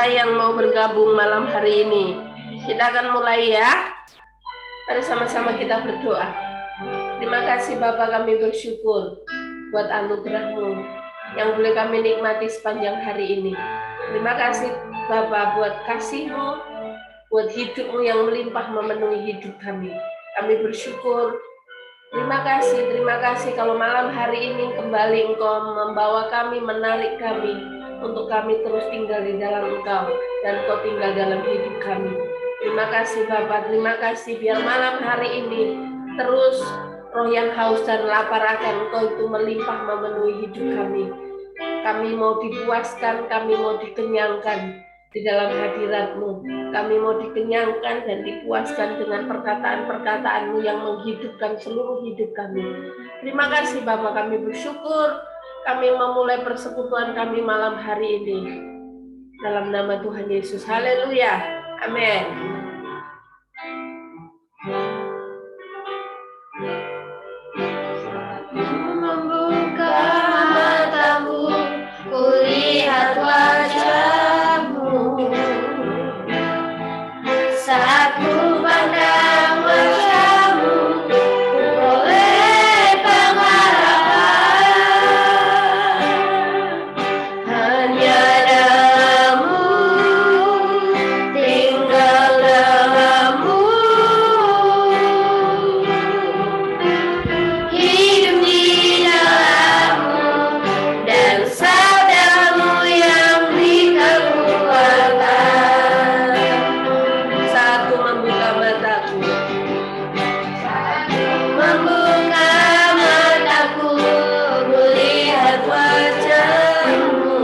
yang mau bergabung malam hari ini. Kita akan mulai ya. Mari sama-sama kita berdoa. Terima kasih Bapa, kami bersyukur buat anugerah-Mu yang boleh kami nikmati sepanjang hari ini. Terima kasih Bapa buat kasih-Mu, buat hidup-Mu yang melimpah memenuhi hidup kami. Kami bersyukur. Terima kasih kalau malam hari ini kembali Engkau membawa kami, menarik kami untuk kami terus tinggal di dalam Engkau dan Engkau tinggal dalam hidup kami. Terima kasih Bapak, terima kasih biar malam hari ini terus roh yang haus dan lapar akan Engkau itu melimpah memenuhi hidup kami. Kami mau dipuaskan, kami mau dikenyangkan di dalam hadirat-Mu. Kami mau dikenyangkan dan dipuaskan dengan perkataan-perkataan-Mu yang menghidupkan seluruh hidup kami. Terima kasih Bapak, kami bersyukur. Kami memulai persekutuan kami malam hari ini. Dalam nama Tuhan Yesus. Haleluya. Amin. Membuka mataku, kulihat wajah-Mu. Saat ku pandang wajah-Mu, ku boleh pengharapan. Hanya dalam-Mu, tinggal dalam-Mu. Hidup di dalam-Mu dan sabda-Mu yang dikekuatan. Saat ku membuka mataku, Membuka mataku, melihat wajah-Mu.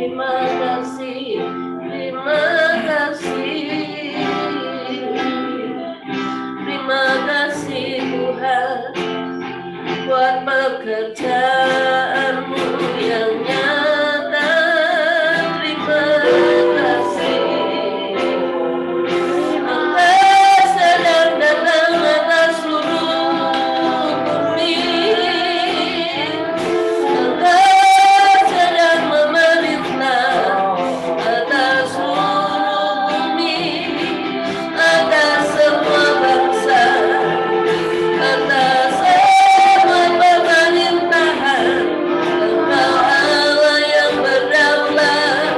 terima kasih, terima kasih. Terima kasih Tuhan buat pekerjaanmu yang nyata. Terima kasih. Engkau sedang datang atas seluruh bumi. Engkau sedang memerintah atas seluruh bumi, atas semua bangsa, atas semua pemerintahan. Engkau Allah yang berdaulat,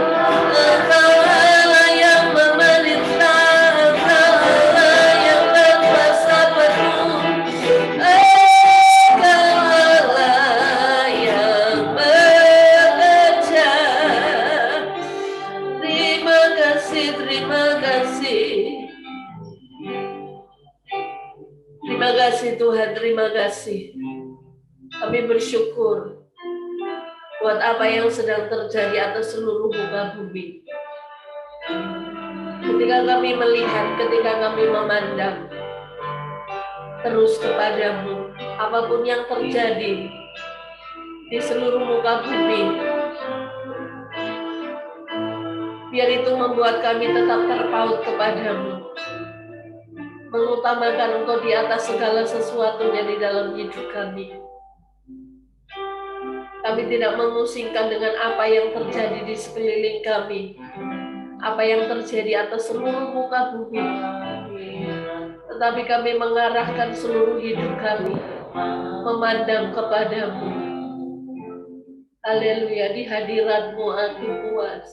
Engkau Allah yang memerintah, Engkau Allah yang berkuasa penuh, Engkau Allah yang bekerja. Terima kasih, terima kasih. Terima kasih Tuhan, terima kasih. Kami bersyukur buat apa yang sedang terjadi atas seluruh muka bumi. Ketika kami melihat, ketika kami memandang terus kepadamu, apapun yang terjadi di seluruh muka bumi, biar itu membuat kami tetap terpaut kepadamu, mengutamakan Engkau di atas segala sesuatunya di dalam hidup kami. Kami tidak memusingkan dengan apa yang terjadi di sekeliling kami, apa yang terjadi atas seluruh muka bumi, tetapi kami mengarahkan seluruh hidup kami memandang kepadamu. Haleluya, di hadirat-Mu aku puas.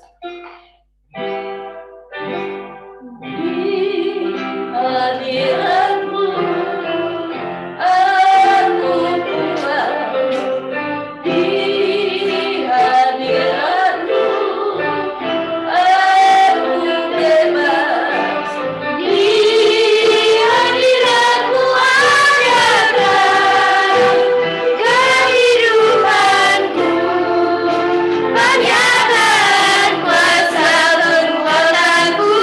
Di hadirat-Mu aku puas. Di hadirat-Mu aku bebas. Di hadirat-Mu adalah kehidupanku, penyataan kuasa kekuatanku.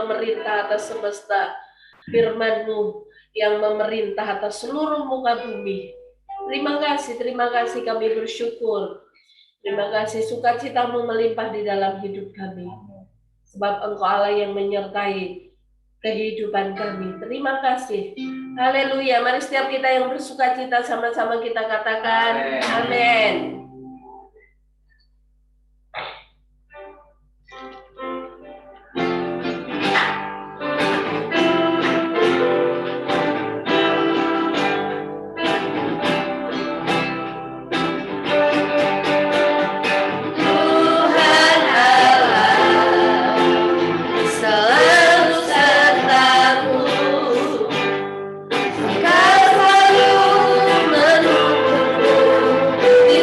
memerintah atas semesta, firman-Mu yang memerintah atas seluruh muka bumi. Terima kasih kami bersyukur. Terima kasih sukacita-Mu melimpah di dalam hidup kami. Sebab Engkau Allah yang menyertai kehidupan kami. Terima kasih. Haleluya. Mari setiap kita yang bersukacita sama-sama kita katakan amin. Kau selalu menuntunku di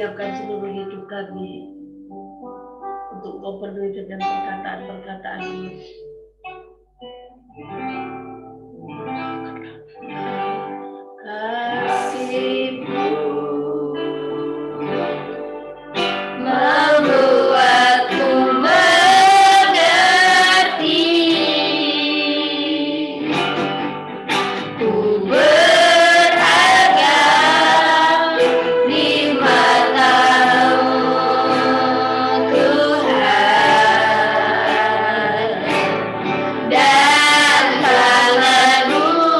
siapkan seluruh hidup kami untuk Kau penuhi dengan perkataan-perkataan-Mu. Kasih-Mu membuatku mengerti ku berharga di mata-Mu Tuhan, dan tangan-Mu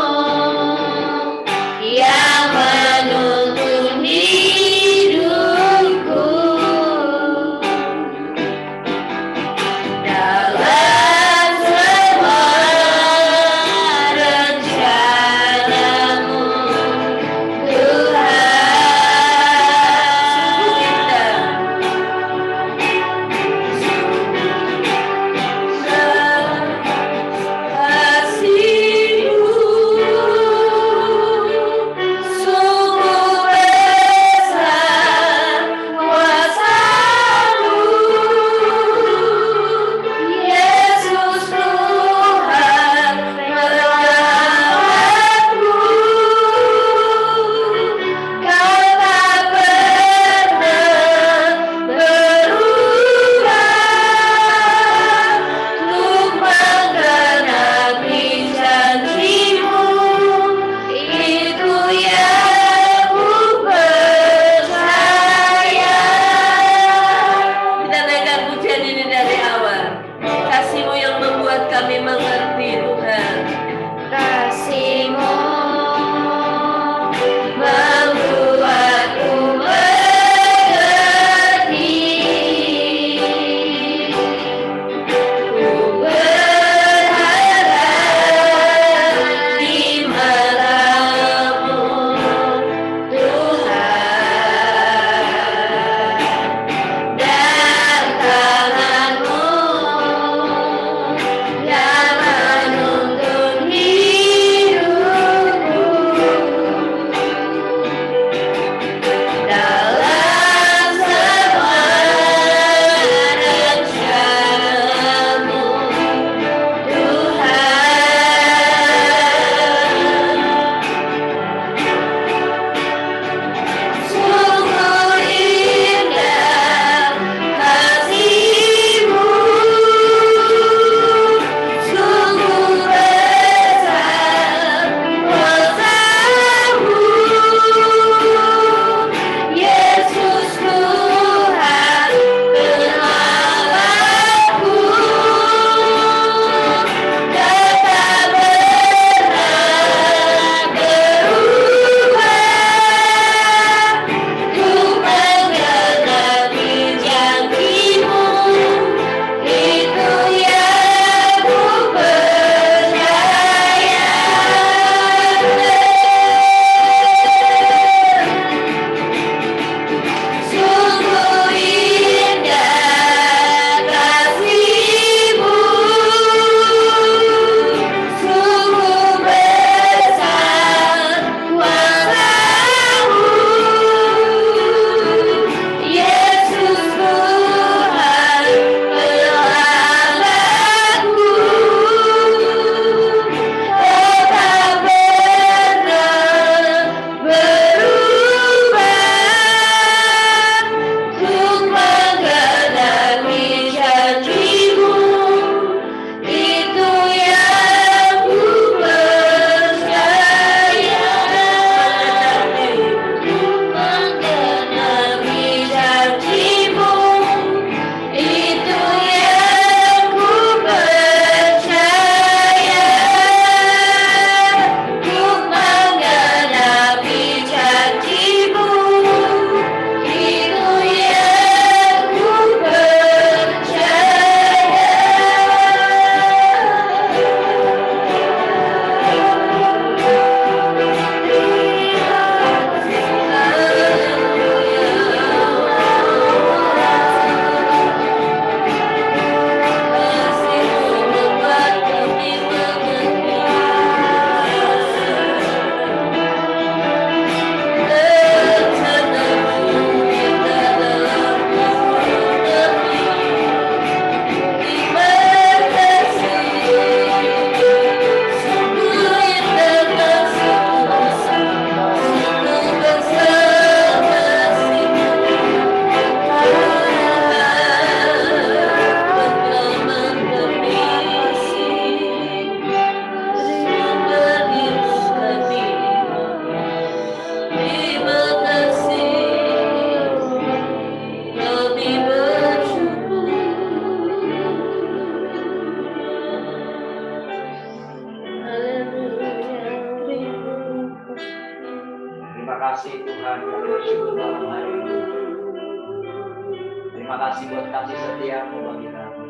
kasih buat kasih setiamu bagi kami.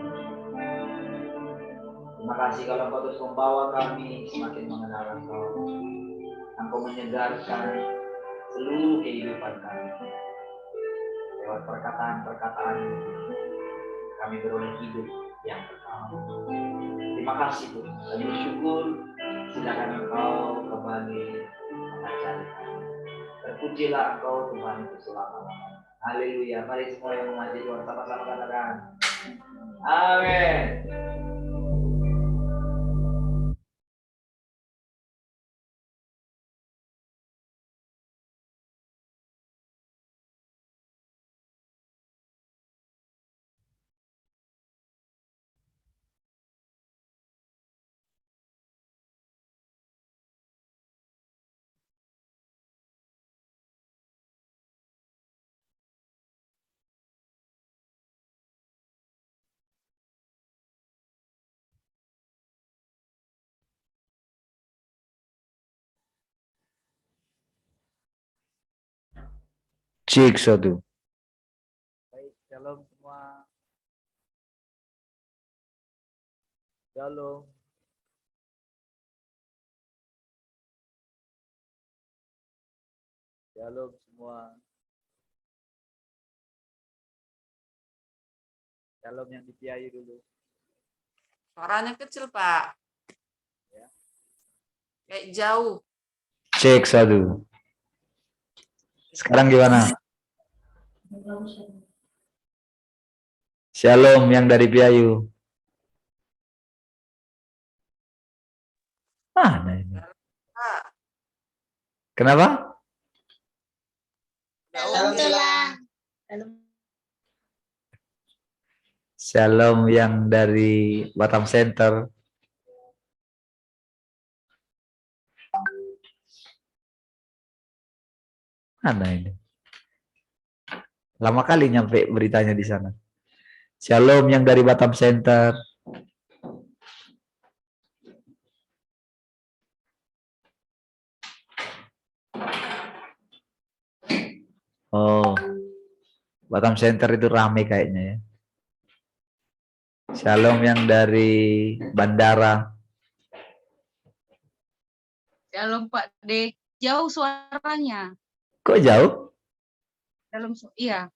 Terima kasih kalau Engkau terus membawa kami semakin mengenal Engkau. Engkau menyegarkan seluruh kehidupan kami. Lewat perkataan-perkataan kami beroleh hidup yang kekal. Terima kasih Tuhan. Kami bersyukur. Silakan Engkau kembali mengajari kami. Terpujilah Engkau Tuhan itu selama-lamanya. Haleluya. Mari semua yang mengaji Tuhan sama-sama katakan. Amin. Cek satu. Baik, shalom semua. Shalom. Shalom semua. Shalom yang dipiayi dulu. Suaranya kecil, Pak. Ya. Kayak jauh. Cek satu. Sekarang gimana? Shalom yang dari Piayu. Nah ini. Pak. Kenapa? Shalom tulang. Shalom yang dari Batam Center. Mana ini? Lama kali nyampe beritanya di sana. Shalom yang dari Batam Center. Oh, Batam Center itu rame kayaknya ya. Shalom yang dari bandara. Shalom Pak D. Jauh suaranya. Kok jauh? Iya.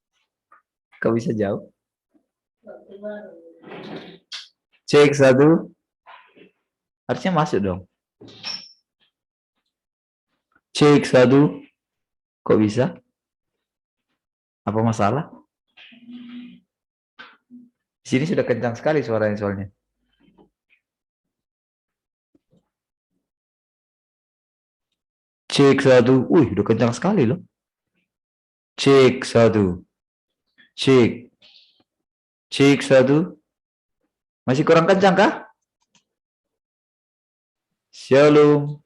Kok bisa jauh? Cek satu. Harusnya masuk dong. Cek satu. Kok bisa? Apa masalah? Di sini sudah kencang sekali suaranya soalnya. Cek satu. Wih, udah kencang sekali loh. Cek satu. Cek. Cek satu. Masih kurang kencang kah? Shalom.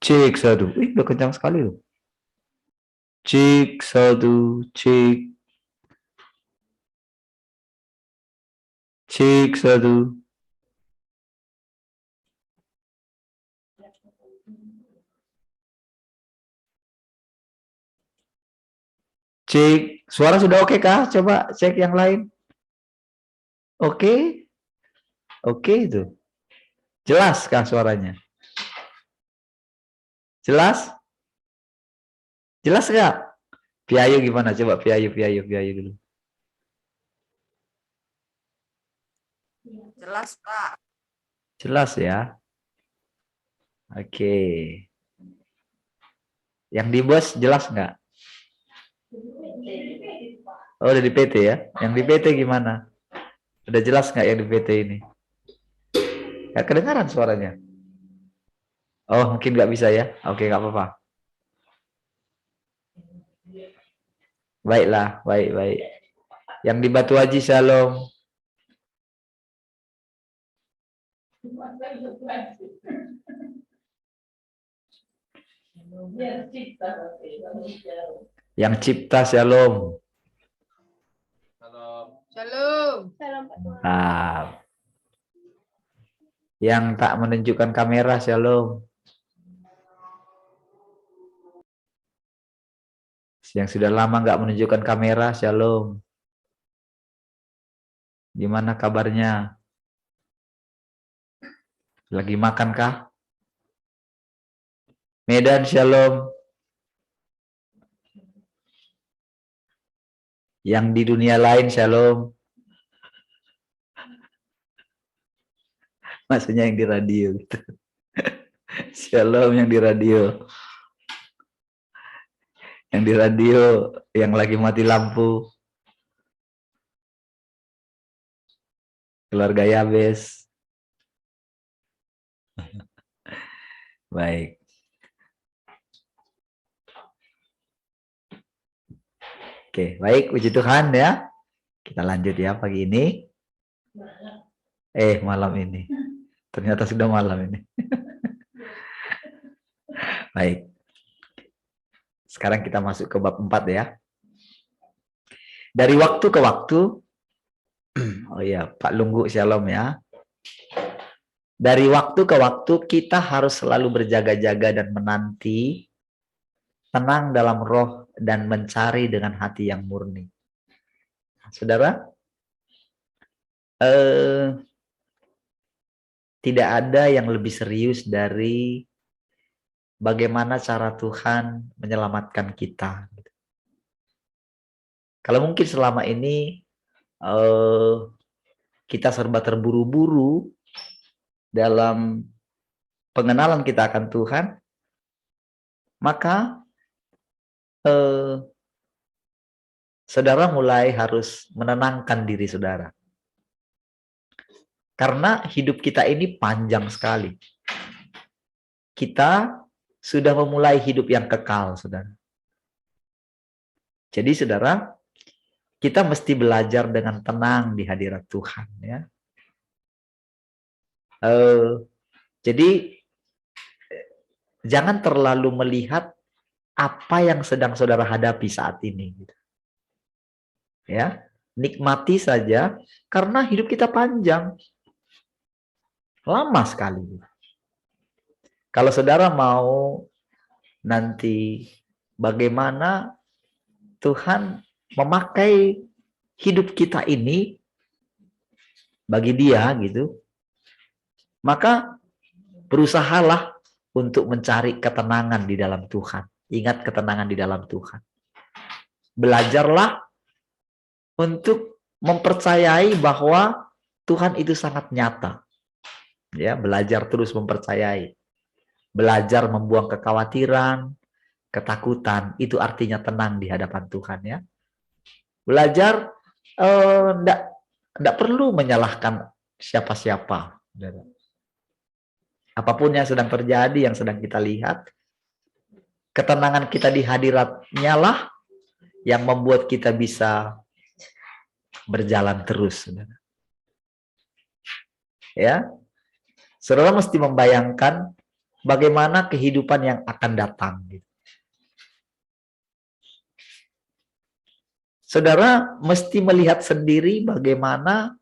Cek satu. Wih, udah kencang sekali loh. Cek satu. Cek. Cek satu. Cek. Suara sudah oke kah? Coba cek yang lain. Oke. Oke itu. Jelas kah suaranya? Jelas? Jelas nggak? Piayu gimana? Coba piayu dulu. Jelas, Pak. Jelas ya. Oke. Yang di bos jelas nggak? Oh, udah di PT ya. Yang di PT gimana? Udah jelas nggak yang di PT ini? Nggak kedengaran suaranya. Oh, mungkin nggak bisa ya. Oke, nggak apa-apa. Baiklah, baik. Yang di Batu Haji shalom. Yang cipta shalom. Shalom. Nah, yang tak menunjukkan kamera shalom. Yang sudah lama nggak menunjukkan kamera, shalom. Gimana kabarnya? Lagi makan kah? Medan, shalom. Yang di dunia lain, shalom. Maksudnya yang di radio gitu. Shalom yang di radio. Yang di radio, yang lagi mati lampu. Keluarga Yabes. Baik. Oke, baik, puji Tuhan ya. Kita lanjut ya pagi ini. Malam ini. Ternyata sudah malam ini. Baik. Sekarang kita masuk ke bab 4 ya. Dari waktu ke waktu. Oh iya, Pak Lunggu shalom ya. Dari waktu ke waktu kita harus selalu berjaga-jaga dan menanti, tenang dalam roh dan mencari dengan hati yang murni. Saudara, tidak ada yang lebih serius dari bagaimana cara Tuhan menyelamatkan kita. Kalau mungkin selama ini kita serba terburu-buru dalam pengenalan kita akan Tuhan, maka saudara mulai harus menenangkan diri saudara. Karena hidup kita ini panjang sekali. Kita sudah memulai hidup yang kekal, saudara. Jadi saudara, kita mesti belajar dengan tenang di hadirat Tuhan, ya. Jadi jangan terlalu melihat apa yang sedang saudara hadapi saat ini, gitu. Ya, nikmati saja karena hidup kita panjang, lama sekali. Kalau saudara mau nanti bagaimana Tuhan memakai hidup kita ini bagi Dia, gitu, maka berusahalah untuk mencari ketenangan di dalam Tuhan. Ingat ketenangan di dalam Tuhan. Belajarlah untuk mempercayai bahwa Tuhan itu sangat nyata. Ya, belajar terus mempercayai. Belajar membuang kekhawatiran, ketakutan, itu artinya tenang di hadapan Tuhan, ya. Belajar enggak perlu menyalahkan siapa-siapa. Apapun yang sedang terjadi, yang sedang kita lihat, ketenangan kita di hadiratnya lah yang membuat kita bisa berjalan terus. Ya, saudara mesti membayangkan bagaimana kehidupan yang akan datang. Saudara mesti melihat sendiri bagaimana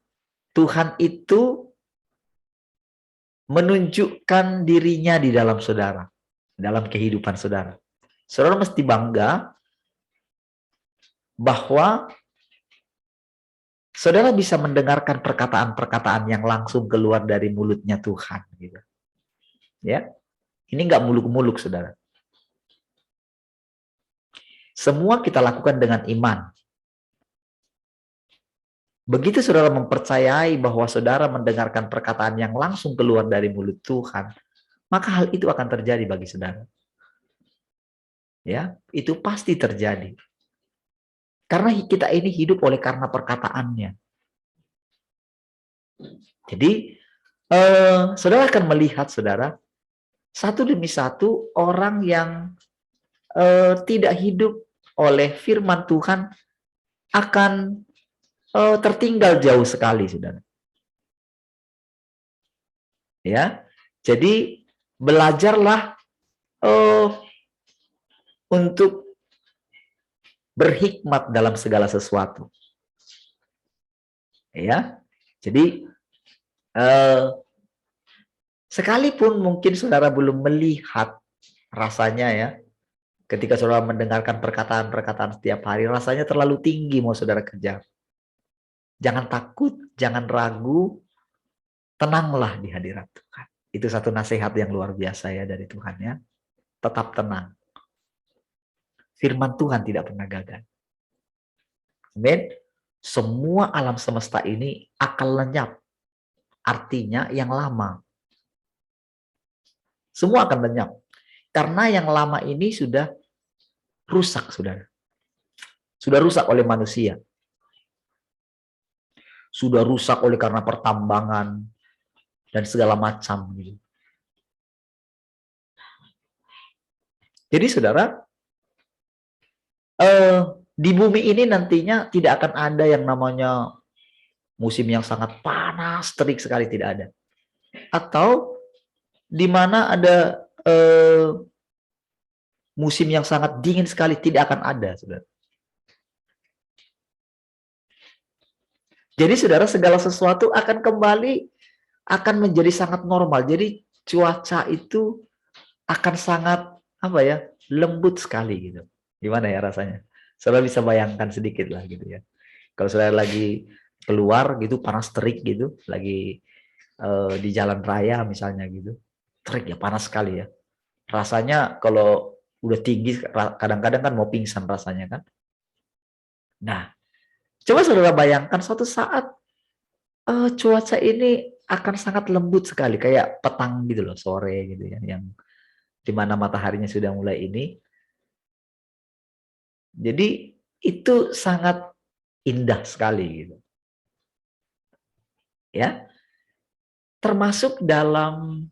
Tuhan itu menunjukkan dirinya di dalam saudara, dalam kehidupan saudara. Saudara mesti bangga bahwa saudara bisa mendengarkan perkataan-perkataan yang langsung keluar dari mulutnya Tuhan, gitu. Ya, ini nggak muluk-muluk, saudara. Semua kita lakukan dengan iman. Begitu saudara mempercayai bahwa saudara mendengarkan perkataan yang langsung keluar dari mulut Tuhan, maka hal itu akan terjadi bagi saudara. Ya, itu pasti terjadi. Karena kita ini hidup oleh karena perkataannya. Jadi, saudara akan melihat, saudara, satu demi satu orang yang tidak hidup oleh firman Tuhan akan tertinggal jauh sekali, saudara. Ya, jadi belajarlah untuk berhikmat dalam segala sesuatu. Ya, jadi sekalipun mungkin saudara belum melihat rasanya, ya, Ketika saudara mendengarkan perkataan-perkataan setiap hari, rasanya terlalu tinggi mau saudara kejar. Jangan takut, jangan ragu, tenanglah di hadirat Tuhan. Itu satu nasihat yang luar biasa ya dari Tuhan ya. Tetap tenang. Firman Tuhan tidak pernah gagal. Amin. Semua alam semesta ini akan lenyap. Artinya yang lama. Semua akan lenyap. Karena yang lama ini sudah rusak, saudara. Sudah rusak oleh manusia. Sudah rusak oleh karena pertambangan dan segala macam. Jadi saudara, di bumi ini nantinya tidak akan ada yang namanya musim yang sangat panas, terik sekali, tidak ada. Atau di mana ada musim yang sangat dingin sekali, tidak akan ada, saudara. Jadi saudara, segala sesuatu akan kembali, akan menjadi sangat normal. Jadi cuaca itu akan sangat, apa ya, lembut sekali gitu. Gimana ya rasanya? Saudara bisa bayangkan sedikit lah gitu ya. Kalau saudara lagi keluar gitu, panas terik gitu, lagi di jalan raya misalnya gitu, terik ya, panas sekali ya. Rasanya kalau udah tinggi, kadang-kadang kan mau pingsan rasanya kan. Nah, coba saudara bayangkan suatu saat cuaca ini akan sangat lembut sekali, kayak petang gitu loh, sore gitu ya, yang dimana mataharinya sudah mulai ini. Jadi itu sangat indah sekali gitu. Ya. Termasuk dalam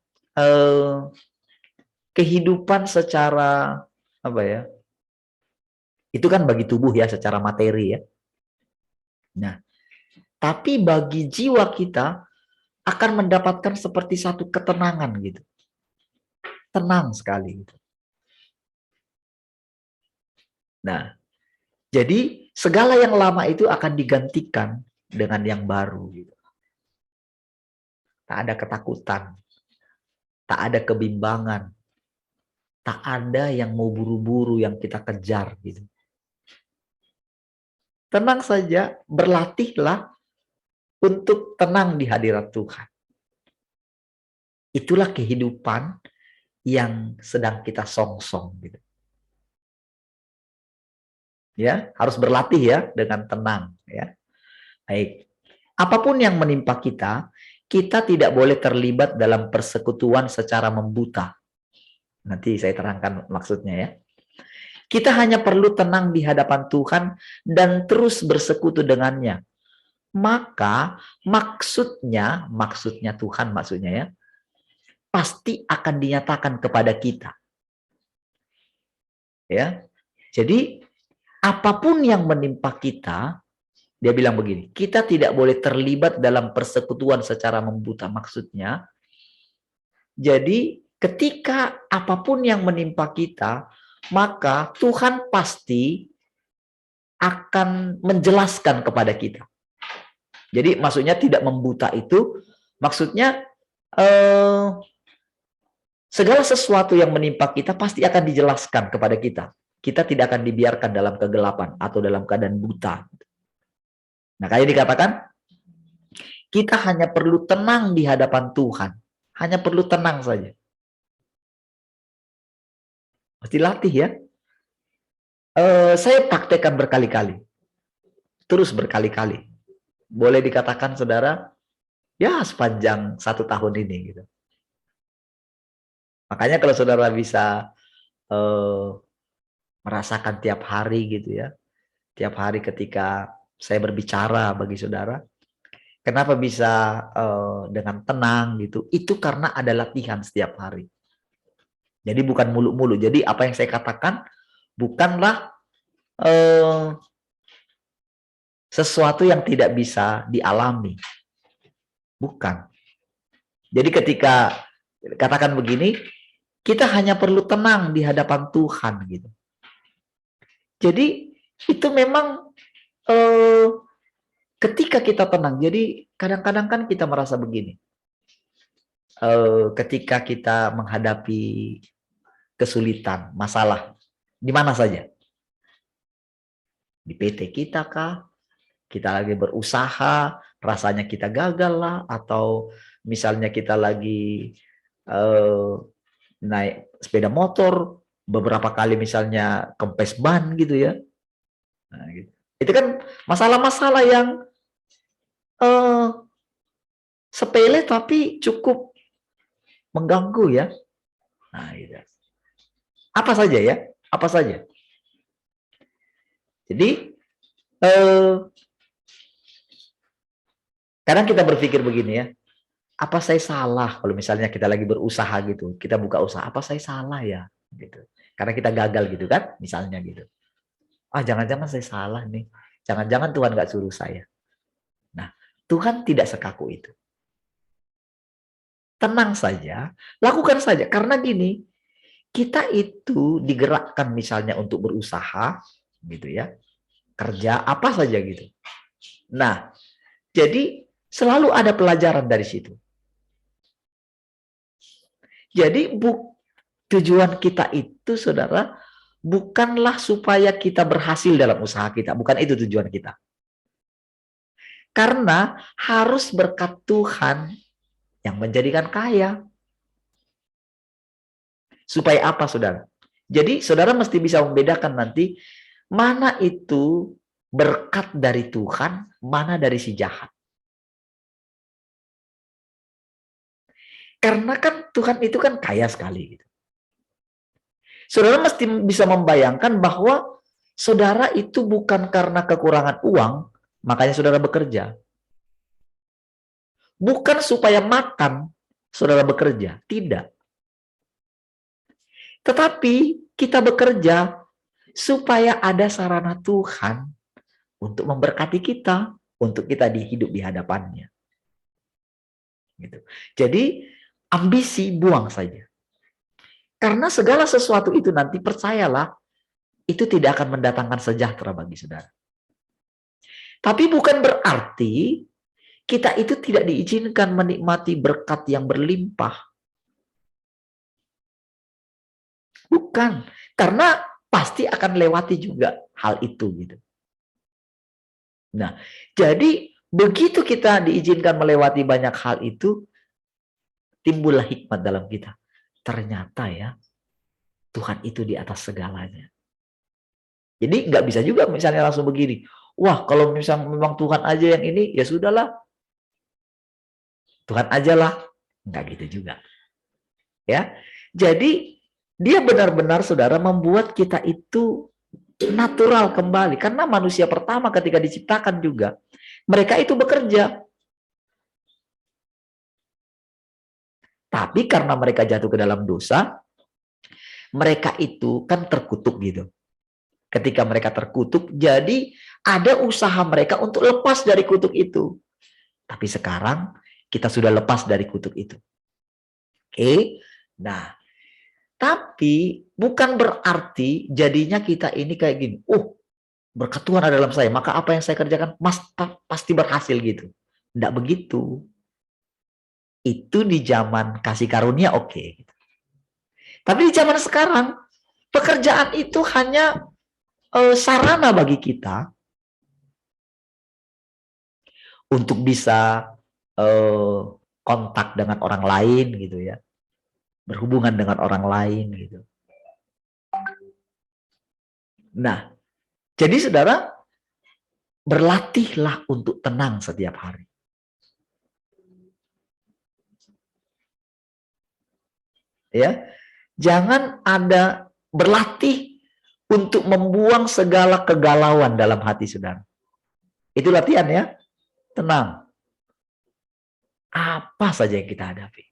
kehidupan secara apa ya? Itu kan bagi tubuh ya, secara materi ya. Nah, tapi bagi jiwa kita akan mendapatkan seperti satu ketenangan gitu. Tenang sekali gitu. Nah, jadi segala yang lama itu akan digantikan dengan yang baru gitu. Tak ada ketakutan, tak ada kebimbangan, tak ada yang mau buru-buru yang kita kejar gitu. Tenang saja, berlatihlah untuk tenang di hadirat Tuhan. Itulah kehidupan yang sedang kita songsong gitu. Ya, harus berlatih ya dengan tenang ya. Baik. Apapun yang menimpa kita, kita tidak boleh terlibat dalam persekutuan secara membuta. Nanti saya terangkan maksudnya ya. Kita hanya perlu tenang di hadapan Tuhan dan terus bersekutu dengannya. Maka maksudnya Tuhan maksudnya ya, pasti akan dinyatakan kepada kita. Ya. Jadi apapun yang menimpa kita, dia bilang begini, kita tidak boleh terlibat dalam persekutuan secara membuta. Maksudnya, jadi ketika apapun yang menimpa kita, maka Tuhan pasti akan menjelaskan kepada kita. Jadi maksudnya tidak membuta itu, maksudnya segala sesuatu yang menimpa kita pasti akan dijelaskan kepada kita. Kita tidak akan dibiarkan dalam kegelapan atau dalam keadaan buta. Nah, kayak dikatakan, kita hanya perlu tenang di hadapan Tuhan. Hanya perlu tenang saja. Mesti latih ya. Saya praktekkan berkali-kali. Terus berkali-kali. Boleh dikatakan saudara, ya sepanjang 1 tahun ini gitu. Makanya kalau saudara bisa merasakan tiap hari gitu ya. Tiap hari ketika saya berbicara bagi saudara, kenapa bisa dengan tenang gitu? Itu karena ada latihan setiap hari. Jadi bukan mulu-mulu. Jadi apa yang saya katakan bukanlah sesuatu yang tidak bisa dialami. Bukan. Jadi ketika katakan begini, kita hanya perlu tenang di hadapan Tuhan gitu. Jadi itu memang ketika kita tenang. Jadi kadang-kadang kan kita merasa begini. Ketika kita menghadapi kesulitan, masalah. Di mana saja? Di PT kita kah? Kita lagi berusaha, rasanya kita gagal lah, atau misalnya kita lagi naik sepeda motor, beberapa kali misalnya kempes ban gitu ya. Nah, gitu. Itu kan masalah-masalah yang sepele tapi cukup mengganggu ya. Nah, gitu. Apa saja ya? Apa saja? Jadi kadang kita berpikir begini ya, apa saya salah kalau misalnya kita lagi berusaha gitu, kita buka usaha, apa saya salah ya? Gitu. Karena kita gagal gitu kan, misalnya gitu. Ah, jangan-jangan saya salah nih. Jangan-jangan Tuhan nggak suruh saya. Nah, Tuhan tidak sekaku itu. Tenang saja, lakukan saja. Karena gini, kita itu digerakkan misalnya untuk berusaha, gitu ya, kerja apa saja gitu. Nah, jadi selalu ada pelajaran dari situ. Jadi tujuan kita itu, saudara, bukanlah supaya kita berhasil dalam usaha kita. Bukan itu tujuan kita. Karena harus berkat Tuhan yang menjadikan kaya. Supaya apa, saudara? Jadi, saudara mesti bisa membedakan nanti mana itu berkat dari Tuhan, mana dari si jahat. Karena kan Tuhan itu kan kaya sekali. Saudara mesti bisa membayangkan bahwa saudara itu bukan karena kekurangan uang, makanya saudara bekerja. Bukan supaya makan, saudara bekerja. Tidak. Tetapi kita bekerja supaya ada sarana Tuhan untuk memberkati kita, untuk kita hidup di hadapannya. Gitu. Jadi ambisi buang saja. Karena segala sesuatu itu nanti percayalah, itu tidak akan mendatangkan sejahtera bagi saudara. Tapi bukan berarti kita itu tidak diizinkan menikmati berkat yang berlimpah. Bukan, karena pasti akan lewati juga hal itu gitu. Nah, jadi begitu kita diizinkan melewati banyak hal itu, timbullah hikmat dalam kita. Ternyata ya, Tuhan itu di atas segalanya. Jadi nggak bisa juga misalnya langsung begini, wah kalau misalnya memang Tuhan aja yang ini, ya sudahlah. Tuhan ajalah. Nggak gitu juga. Ya, jadi dia benar-benar, saudara, membuat kita itu natural kembali. Karena manusia pertama ketika diciptakan juga, mereka itu bekerja. Tapi karena mereka jatuh ke dalam dosa, mereka itu kan terkutuk gitu. Ketika mereka terkutuk, jadi ada usaha mereka untuk lepas dari kutuk itu. Tapi sekarang kita sudah lepas dari kutuk itu. Oke? Nah, tapi bukan berarti jadinya kita ini kayak gini. Berkat Tuhan ada dalam saya, maka apa yang saya kerjakan pasti berhasil gitu. Tidak begitu. Itu di zaman kasih karunia oke. Tapi di zaman sekarang, pekerjaan itu hanya sarana bagi kita untuk bisa kontak dengan orang lain gitu ya. Berhubungan dengan orang lain gitu. Nah, jadi saudara, berlatihlah untuk tenang setiap hari. Ya, jangan ada berlatih untuk membuang segala kegalauan dalam hati saudara. Itu latihan ya, tenang. Apa saja yang kita hadapi.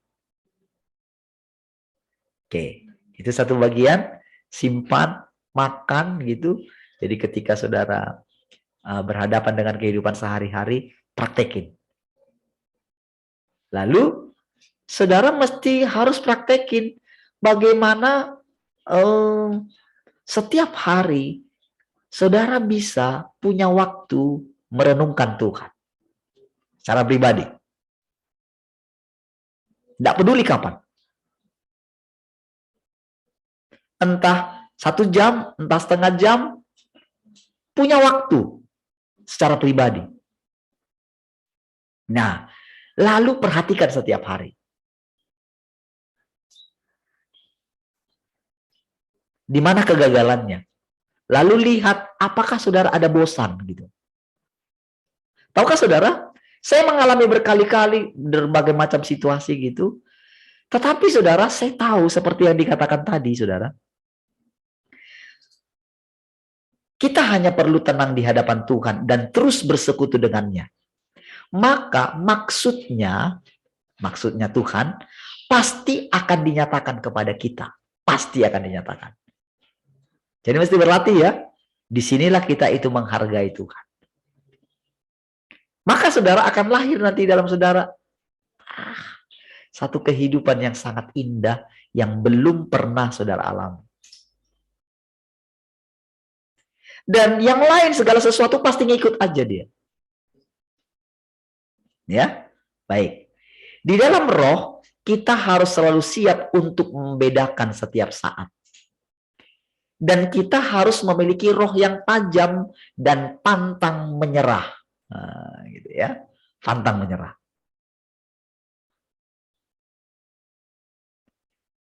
Oke, itu satu bagian, simpan, makan gitu. Jadi ketika saudara berhadapan dengan kehidupan sehari-hari, praktekin. Lalu saudara mesti harus praktekin bagaimana setiap hari saudara bisa punya waktu merenungkan Tuhan secara pribadi. Tidak peduli kapan. Entah 1 jam, entah setengah jam, punya waktu secara pribadi. Nah, lalu perhatikan setiap hari. Di mana kegagalannya? Lalu lihat apakah saudara ada bosan gitu. Tahukah saudara, saya mengalami berkali-kali berbagai macam situasi gitu. Tetapi saudara, saya tahu seperti yang dikatakan tadi saudara. Kita hanya perlu tenang di hadapan Tuhan dan terus bersekutu dengannya. Maka maksudnya Tuhan pasti akan dinyatakan kepada kita. Pasti akan dinyatakan. Jadi mesti berlatih ya. Disinilah kita itu menghargai Tuhan. Maka saudara akan lahir nanti dalam saudara satu kehidupan yang sangat indah yang belum pernah saudara alami. Dan yang lain segala sesuatu pasti ngikut aja dia. Ya, baik. Di dalam roh kita harus selalu siap untuk membedakan setiap saat. Dan kita harus memiliki roh yang tajam dan pantang menyerah. Nah, gitu ya. Pantang menyerah.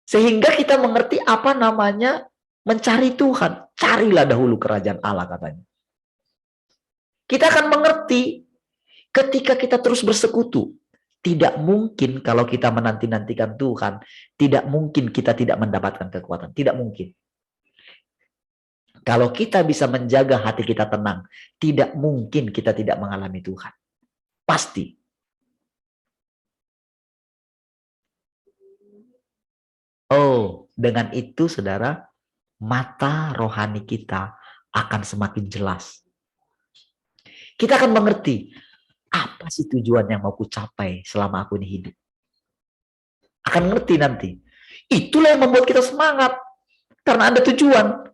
Sehingga kita mengerti apa namanya mencari Tuhan. Carilah dahulu kerajaan Allah katanya. Kita akan mengerti ketika kita terus bersekutu. Tidak mungkin kalau kita menanti-nantikan Tuhan. Tidak mungkin kita tidak mendapatkan kekuatan. Tidak mungkin. Kalau kita bisa menjaga hati kita tenang, tidak mungkin kita tidak mengalami Tuhan. Pasti. Oh, dengan itu saudara, mata rohani kita akan semakin jelas. Kita akan mengerti, apa sih tujuan yang mau ku capai selama aku ini hidup. Akan mengerti nanti. Itulah yang membuat kita semangat. Karena ada tujuan.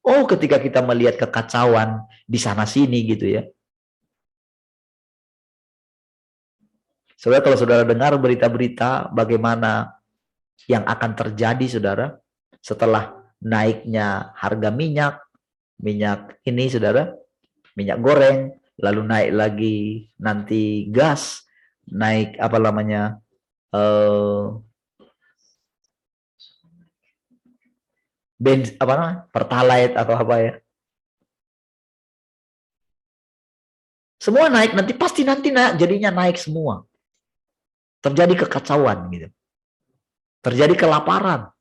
Oh, ketika kita melihat kekacauan di sana-sini gitu ya. Saudara, kalau saudara dengar berita-berita bagaimana yang akan terjadi, saudara, setelah naiknya harga minyak ini, saudara, minyak goreng, lalu naik lagi nanti gas, naik apa namanya, pertalite atau apa ya. Semua naik, nanti pasti nanti jadinya naik semua. Terjadi kekacauan gitu. Terjadi kelaparan.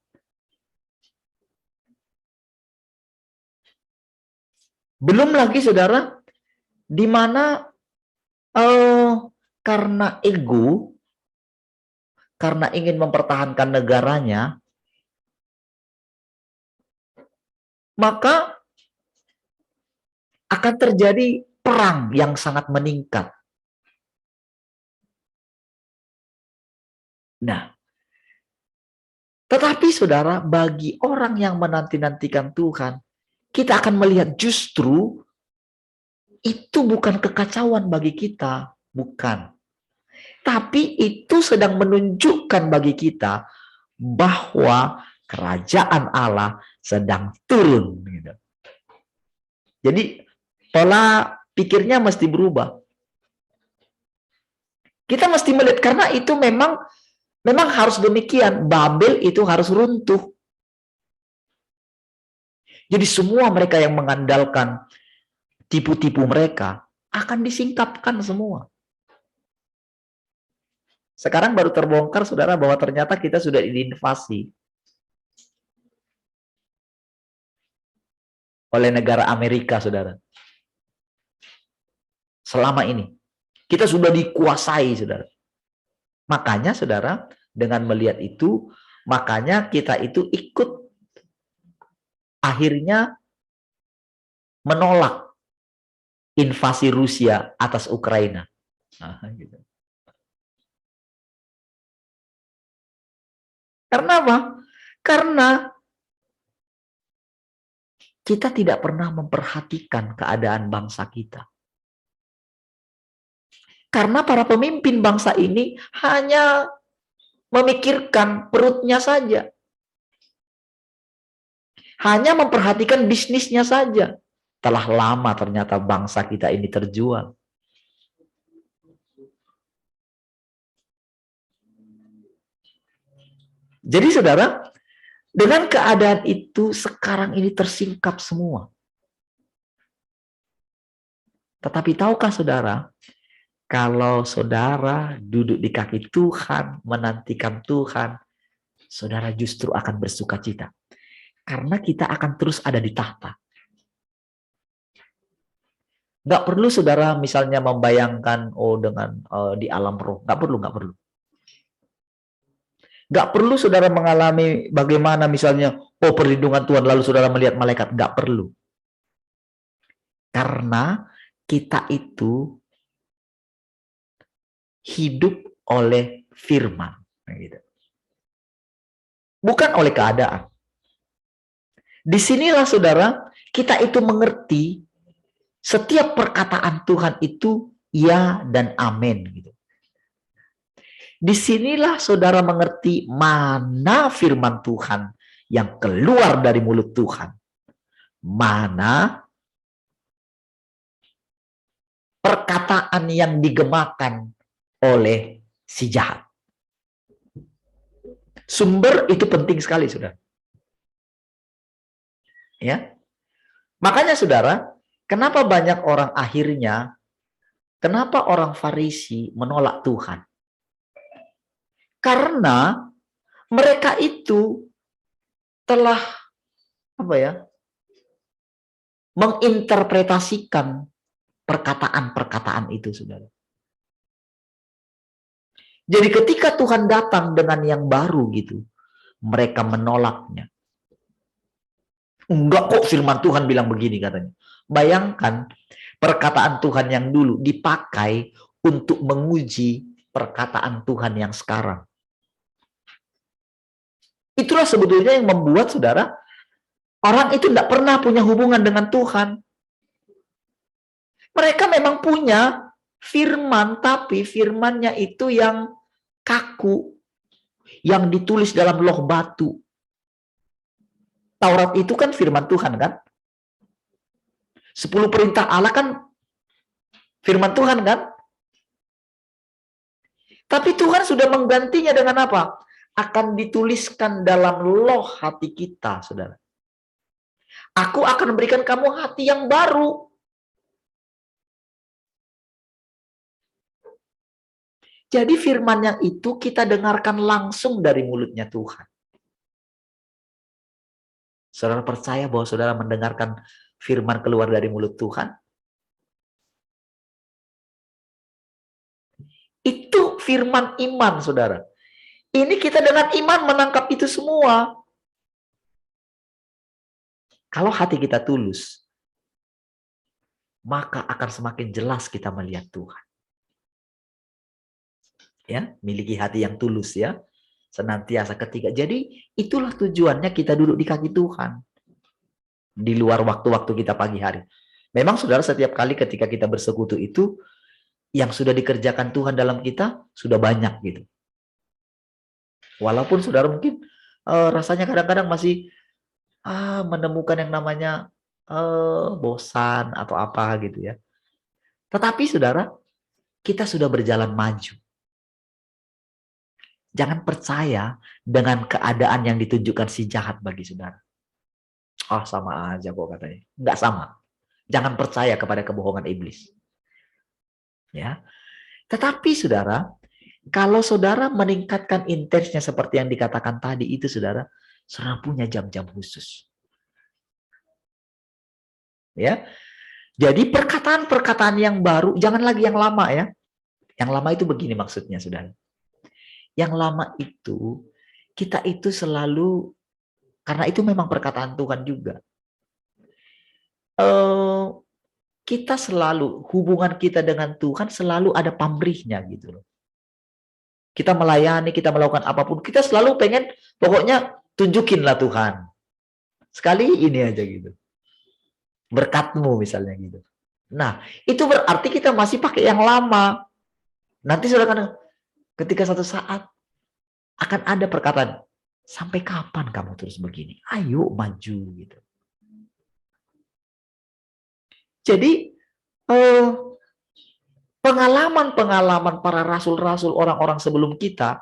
Belum lagi saudara, di mana karena ego, karena ingin mempertahankan negaranya, maka akan terjadi perang yang sangat meningkat. Nah, tetapi saudara, bagi orang yang menanti-nantikan Tuhan, kita akan melihat justru itu bukan kekacauan bagi kita, bukan. Tapi itu sedang menunjukkan bagi kita bahwa kerajaan Allah sedang turun. Gitu. Jadi pola pikirnya mesti berubah. Kita mesti melihat, karena itu memang harus demikian. Babel itu harus runtuh. Jadi semua mereka yang mengandalkan tipu-tipu mereka akan disingkapkan semua. Sekarang baru terbongkar, saudara, bahwa ternyata kita sudah diinvasi oleh negara Amerika, saudara. Selama ini kita sudah dikuasai, saudara. Makanya saudara, dengan melihat itu, makanya kita itu ikut akhirnya menolak invasi Rusia atas Ukraina. Nah, gitu. Karena apa? Karena kita tidak pernah memperhatikan keadaan bangsa kita. Karena para pemimpin bangsa ini hanya memikirkan perutnya saja. Hanya memperhatikan bisnisnya saja. Telah lama ternyata bangsa kita ini terjual. Jadi saudara, dengan keadaan itu sekarang ini tersingkap semua. Tetapi tahukah saudara, kalau saudara duduk di kaki Tuhan, menantikan Tuhan, saudara justru akan bersuka cita. Karena kita akan terus ada di tahta. Nggak perlu saudara misalnya membayangkan dengan di alam roh. Nggak perlu. Nggak perlu saudara mengalami bagaimana misalnya, perlindungan Tuhan lalu saudara melihat malaikat. Nggak perlu. Karena kita itu hidup oleh firman. Gitu. Bukan oleh keadaan. Disinilah saudara, kita itu mengerti setiap perkataan Tuhan itu ya dan amin. Gitu. Disinilah saudara mengerti mana firman Tuhan yang keluar dari mulut Tuhan. Mana perkataan yang digemakan oleh si jahat. Sumber itu penting sekali, saudara. Ya, makanya saudara, kenapa banyak orang akhirnya, kenapa orang Farisi menolak Tuhan? Karena mereka itu telah menginterpretasikan perkataan-perkataan itu, saudara. Jadi ketika Tuhan datang dengan yang baru gitu, mereka menolaknya. Enggak kok, firman Tuhan bilang begini katanya. Bayangkan perkataan Tuhan yang dulu dipakai untuk menguji perkataan Tuhan yang sekarang. Itulah sebetulnya yang membuat saudara, orang itu tidak pernah punya hubungan dengan Tuhan. Mereka memang punya firman, tapi firmannya itu yang kaku, yang ditulis dalam loh batu. Taurat itu kan firman Tuhan kan? 10 perintah Allah kan firman Tuhan kan? Tapi Tuhan sudah menggantinya dengan apa? Akan dituliskan dalam loh hati kita, saudara. Aku akan memberikan kamu hati yang baru. Jadi firman yang itu kita dengarkan langsung dari mulutnya Tuhan. Saudara percaya bahwa saudara mendengarkan firman keluar dari mulut Tuhan? Itu firman iman, saudara. Ini kita dengan iman menangkap itu semua. Kalau hati kita tulus, maka akan semakin jelas kita melihat Tuhan. Ya, miliki hati yang tulus ya. Senantiasa ketika. Jadi itulah tujuannya kita duduk di kaki Tuhan. Di luar waktu-waktu kita pagi hari. Memang saudara setiap kali ketika kita bersekutu itu, yang sudah dikerjakan Tuhan dalam kita sudah banyak gitu. Walaupun saudara mungkin rasanya kadang-kadang masih menemukan yang namanya bosan atau apa gitu ya. Tetapi saudara, kita sudah berjalan maju. Jangan percaya dengan keadaan yang ditunjukkan si jahat bagi saudara. Sama aja kok katanya. Enggak sama. Jangan percaya kepada kebohongan iblis. Ya. Tetapi saudara, kalau saudara meningkatkan intensnya seperti yang dikatakan tadi itu saudara punya jam-jam khusus. Ya. Jadi perkataan-perkataan yang baru, jangan lagi yang lama ya. Yang lama itu begini maksudnya saudara. Yang lama itu, kita itu selalu, karena itu memang perkataan Tuhan juga. Kita selalu, hubungan kita dengan Tuhan selalu ada pamrihnya gitu loh. Kita melayani, kita melakukan apapun, kita selalu pengen, pokoknya tunjukinlah Tuhan. Sekali ini aja gitu. Berkatmu misalnya gitu. Nah, itu berarti kita masih pakai yang lama. Nanti saudara ketika satu saat akan ada perkataan, Sampai kapan kamu terus begini? Ayo maju gitu. Jadi pengalaman-pengalaman para rasul-rasul, orang-orang sebelum kita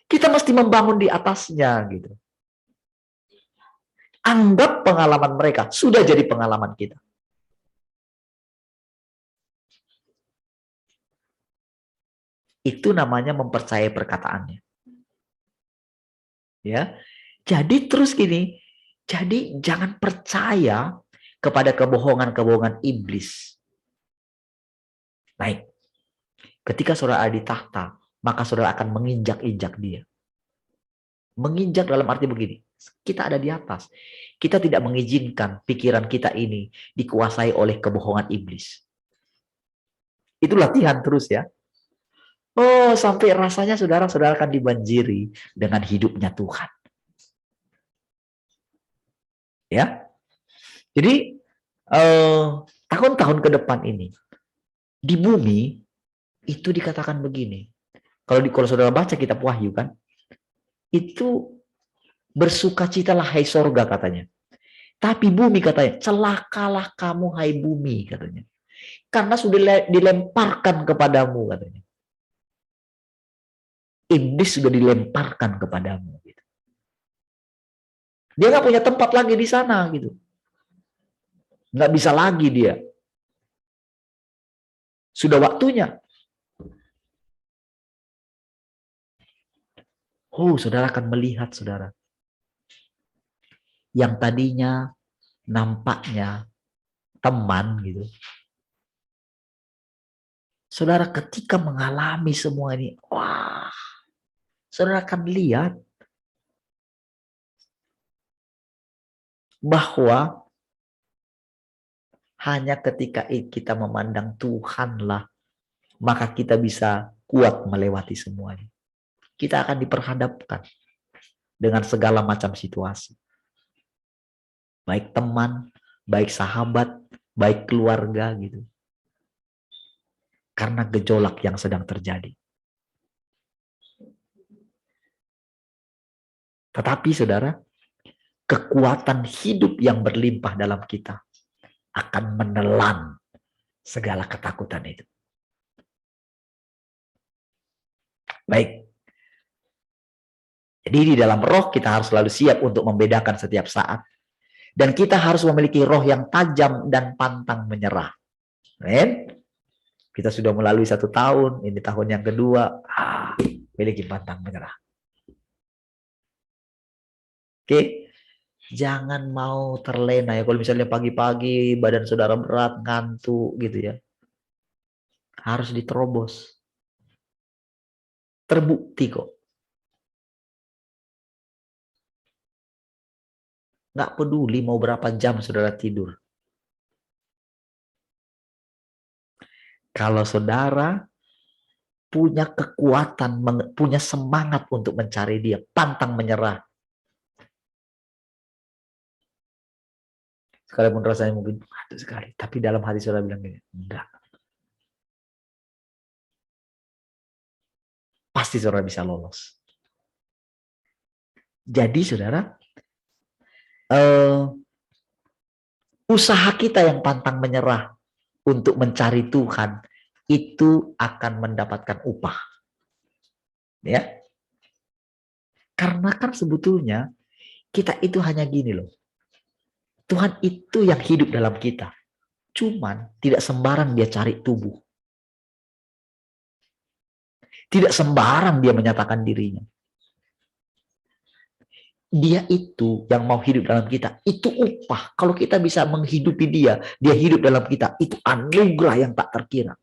mesti membangun di atasnya gitu. Anggap pengalaman mereka sudah jadi pengalaman kita. Itu namanya mempercayai perkataannya. Ya. Jadi terus gini, jadi jangan percaya kepada kebohongan-kebohongan iblis. Baik. Ketika saudara ada di tahta, maka saudara akan menginjak-injak dia. Menginjak dalam arti begini, kita ada di atas. Kita tidak mengizinkan pikiran kita ini dikuasai oleh kebohongan iblis. Itu latihan terus ya. Oh, sampai rasanya saudara-saudara akan dibanjiri dengan hidupnya Tuhan. Ya. Jadi tahun-tahun ke depan ini di bumi itu dikatakan begini. Kalau saudara baca kitab Wahyu kan, itu bersukacitalah hai sorga katanya. Tapi bumi katanya, celakalah kamu hai bumi katanya. Karena sudah dilemparkan kepadamu katanya. Iblis sudah dilemparkan kepadamu. Gitu. Dia nggak punya tempat lagi di sana gitu. Nggak bisa lagi dia. Sudah waktunya. Oh, saudara akan melihat, saudara. Yang tadinya nampaknya teman gitu. Saudara ketika mengalami semua ini, wah, saudara akan lihat bahwa hanya ketika kita memandang Tuhanlah, maka kita bisa kuat melewati semuanya. Kita akan diperhadapkan dengan segala macam situasi. Baik teman, baik sahabat, baik keluarga gitu. Karena gejolak yang sedang terjadi. Tetapi saudara, kekuatan hidup yang berlimpah dalam kita akan menelan segala ketakutan itu. Baik. Jadi di dalam roh kita harus selalu siap untuk membedakan setiap saat. Dan kita harus memiliki roh yang tajam dan pantang menyerah. Amen. Kita sudah melalui 1 tahun, ini tahun yang kedua, miliki pantang menyerah. Oke, jangan mau terlena ya. Kalau misalnya pagi-pagi badan saudara berat, ngantuk gitu ya. Harus diterobos. Terbukti kok. Nggak peduli mau berapa jam saudara tidur. Kalau saudara punya kekuatan, punya semangat untuk mencari dia, pantang menyerah. Sekalipun rasanya mungkin berat sekali, tapi dalam hati saudara bilang gini, enggak. Pasti saudara bisa lolos. Jadi saudara, usaha kita yang pantang menyerah untuk mencari Tuhan itu akan mendapatkan upah. Ya. Karena kan sebetulnya kita itu hanya gini loh. Tuhan itu yang hidup dalam kita. Cuman tidak sembarang dia cari tubuh. Tidak sembarang dia menyatakan dirinya. Dia itu yang mau hidup dalam kita. Itu upah. Kalau kita bisa menghidupi dia, dia hidup dalam kita. Itu anugerah yang tak terkira.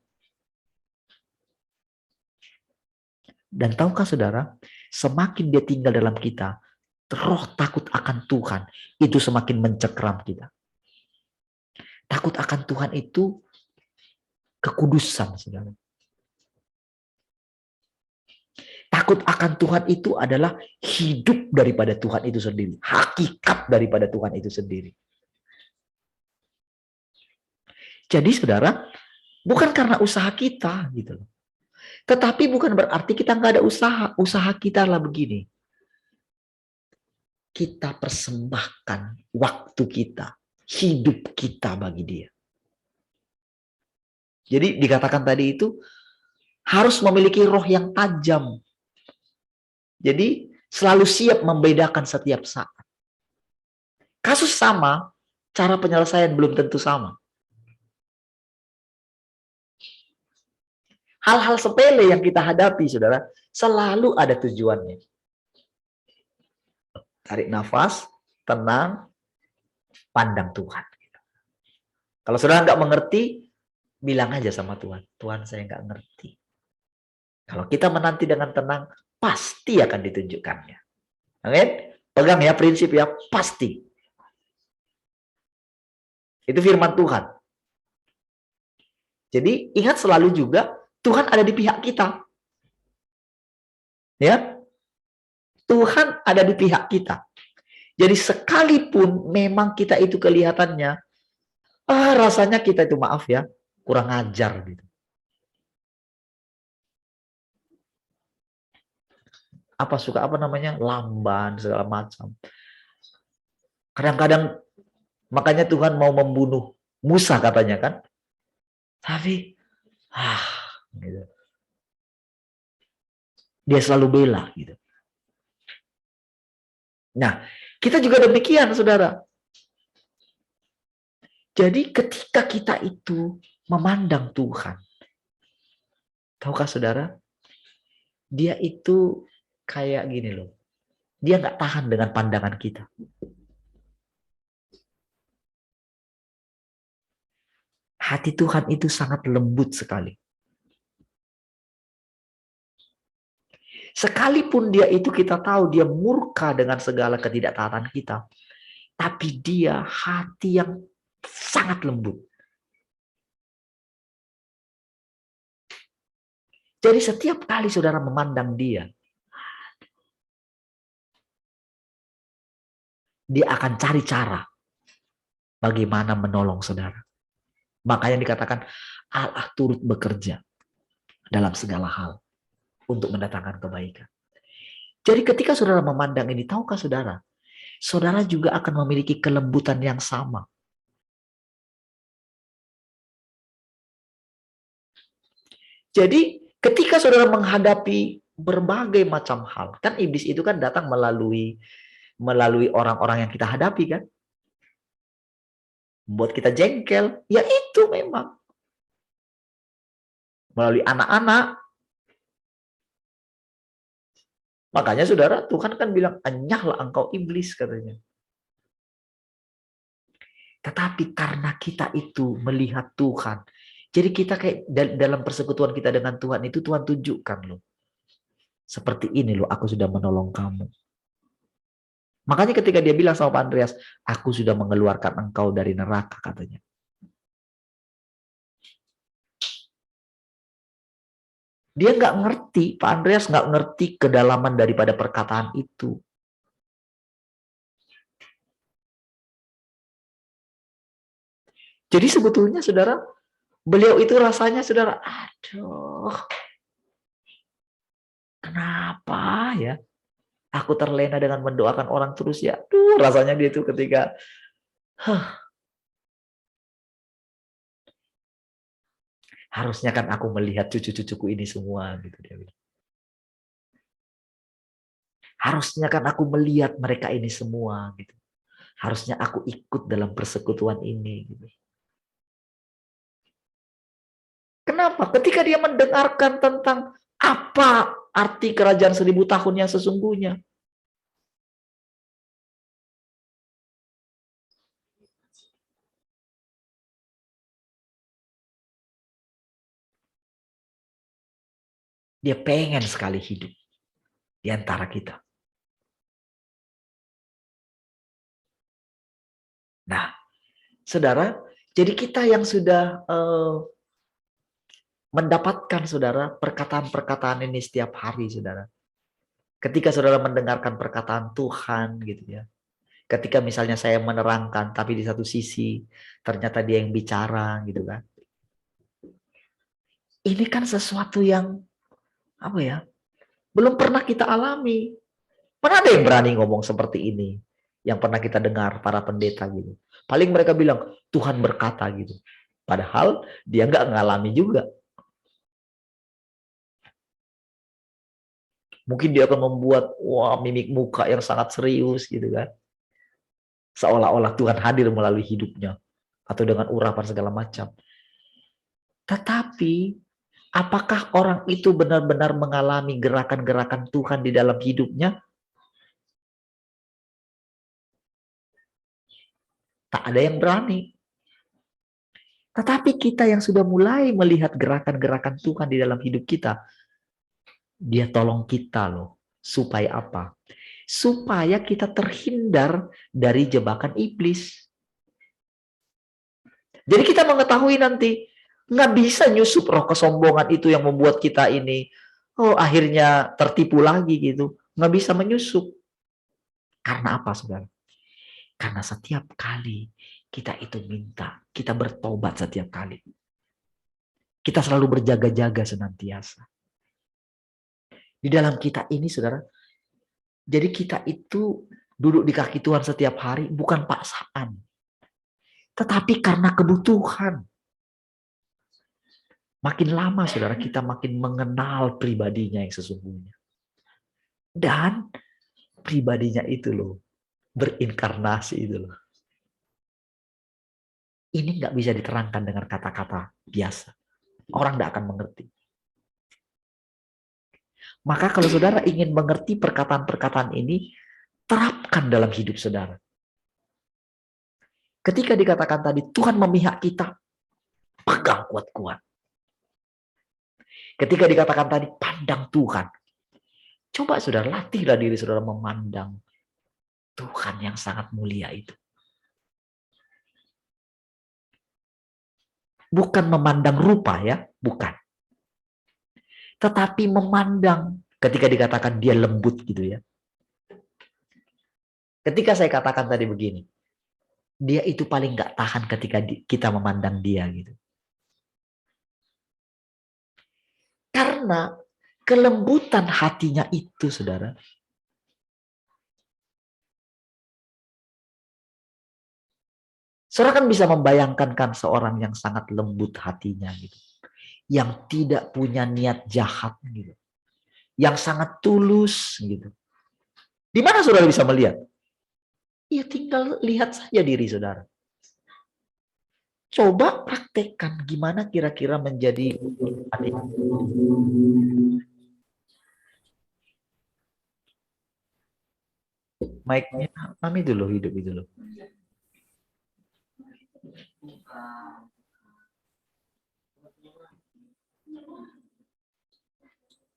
Dan tahukah saudara, semakin dia tinggal dalam kita, roh takut akan Tuhan, itu semakin mencekram kita. Takut akan Tuhan itu kekudusan, saudara. Takut akan Tuhan itu adalah hidup daripada Tuhan itu sendiri. Hakikat daripada Tuhan itu sendiri. Jadi saudara, bukan karena usaha kita gitu loh. Tetapi bukan berarti kita nggak ada usaha. Usaha kita lah begini. kita persembahkan waktu kita, hidup kita bagi dia. Jadi dikatakan tadi itu harus memiliki roh yang tajam. Jadi selalu siap membedakan setiap saat. Kasus sama, cara penyelesaian belum tentu sama. Hal-hal sepele yang kita hadapi, saudara, selalu ada tujuannya. Tarik nafas, tenang, pandang Tuhan. Kalau saudara nggak mengerti, bilang aja sama Tuhan. Tuhan, saya nggak ngerti. Kalau kita menanti dengan tenang, pasti akan ditunjukkannya. Amin? Pegang ya prinsip ya, pasti. Itu firman Tuhan. Jadi ingat selalu juga, Tuhan ada di pihak kita. Ya, Tuhan ada di pihak kita. Jadi sekalipun memang kita itu kelihatannya, rasanya kita itu maaf ya, kurang ajar gitu. Lamban segala macam. Kadang-kadang makanya Tuhan mau membunuh Musa katanya kan. Tapi gitu. Dia selalu bela gitu. Nah, kita juga demikian, saudara. Jadi ketika kita itu memandang Tuhan, tahukah saudara, dia itu kayak gini loh. Dia nggak tahan dengan pandangan kita. Hati Tuhan itu sangat lembut sekali. Sekalipun dia itu kita tahu dia murka dengan segala ketidaktaatan kita. Tapi dia hati yang sangat lembut. Jadi setiap kali saudara memandang dia akan cari cara bagaimana menolong saudara. Makanya dikatakan Allah turut bekerja dalam segala hal untuk mendatangkan kebaikan. Jadi ketika saudara memandang ini, tahukah saudara, saudara juga akan memiliki kelembutan yang sama. Jadi ketika saudara menghadapi berbagai macam hal, kan iblis itu kan datang melalui orang-orang yang kita hadapi kan. Membuat kita jengkel, ya itu memang. Melalui anak-anak. Makanya saudara, Tuhan kan bilang, enyahlah engkau iblis katanya. Tetapi karena kita itu melihat Tuhan, jadi kita kayak dalam persekutuan kita dengan Tuhan itu, Tuhan tunjukkan loh. Seperti ini loh, aku sudah menolong kamu. Makanya ketika dia bilang sama Pak Andreas, aku sudah mengeluarkan engkau dari neraka katanya. Dia nggak ngerti, Pak Andreas nggak ngerti kedalaman daripada perkataan itu. Jadi sebetulnya saudara, beliau itu rasanya saudara, aduh, kenapa ya? Aku terlena dengan mendoakan orang terus ya. Aduh, rasanya dia itu ketika, harusnya kan aku melihat cucu-cucuku ini semua gitu dia bilang. Harusnya kan aku melihat mereka ini semua gitu. Harusnya aku ikut dalam persekutuan ini gitu. Kenapa? Ketika dia mendengarkan tentang apa arti kerajaan 1000 tahun yang sesungguhnya. Dia pengen sekali hidup di antara kita. Nah, saudara, jadi kita yang sudah mendapatkan, saudara, perkataan-perkataan ini setiap hari, saudara. Ketika saudara mendengarkan perkataan Tuhan, gitu ya. Ketika misalnya saya menerangkan, tapi di satu sisi ternyata dia yang bicara, gitu kan. Ini kan sesuatu yang, apa ya, belum pernah kita alami. Mana ada yang berani ngomong seperti ini yang pernah kita dengar para pendeta gitu. Paling mereka bilang Tuhan berkata gitu. Padahal dia nggak ngalami juga. Mungkin dia akan membuat mimik muka yang sangat serius gitu kan. Seolah-olah Tuhan hadir melalui hidupnya. Atau dengan urapan segala macam. Tetapi apakah orang itu benar-benar mengalami gerakan-gerakan Tuhan di dalam hidupnya? Tak ada yang berani. Tetapi kita yang sudah mulai melihat gerakan-gerakan Tuhan di dalam hidup kita, dia tolong kita loh. Supaya apa? Supaya kita terhindar dari jebakan iblis. Jadi kita mengetahui nanti, nggak bisa nyusup roh kesombongan itu yang membuat kita ini, akhirnya tertipu lagi gitu. Nggak bisa menyusup. Karena apa, saudara? Karena setiap kali kita itu minta, kita bertobat setiap kali. Kita selalu berjaga-jaga senantiasa. Di dalam kita ini, saudara, jadi kita itu duduk di kaki Tuhan setiap hari bukan paksaan. Tetapi karena kebutuhan. Makin lama, saudara, kita makin mengenal pribadinya yang sesungguhnya. Dan pribadinya itu loh, berinkarnasi itu loh. Ini nggak bisa diterangkan dengan kata-kata biasa. Orang nggak akan mengerti. Maka kalau saudara ingin mengerti perkataan-perkataan ini, terapkan dalam hidup saudara. Ketika dikatakan tadi, Tuhan memihak kita, pegang kuat-kuat. Ketika dikatakan tadi, pandang Tuhan. Coba saudara, latihlah diri saudara memandang Tuhan yang sangat mulia itu. Bukan memandang rupa ya, bukan. Tetapi memandang ketika dikatakan dia lembut gitu ya. Ketika saya katakan tadi begini, dia itu paling nggak tahan ketika kita memandang dia gitu. Karena kelembutan hatinya itu, saudara, saudara kan bisa membayangkan kan seorang yang sangat lembut hatinya gitu. Yang tidak punya niat jahat gitu. Yang sangat tulus gitu. Di mana saudara bisa melihat? Ya tinggal lihat saja diri saudara. Coba praktekkan gimana kira-kira menjadi adik. Mic-nya Mami dulu hidup itu loh.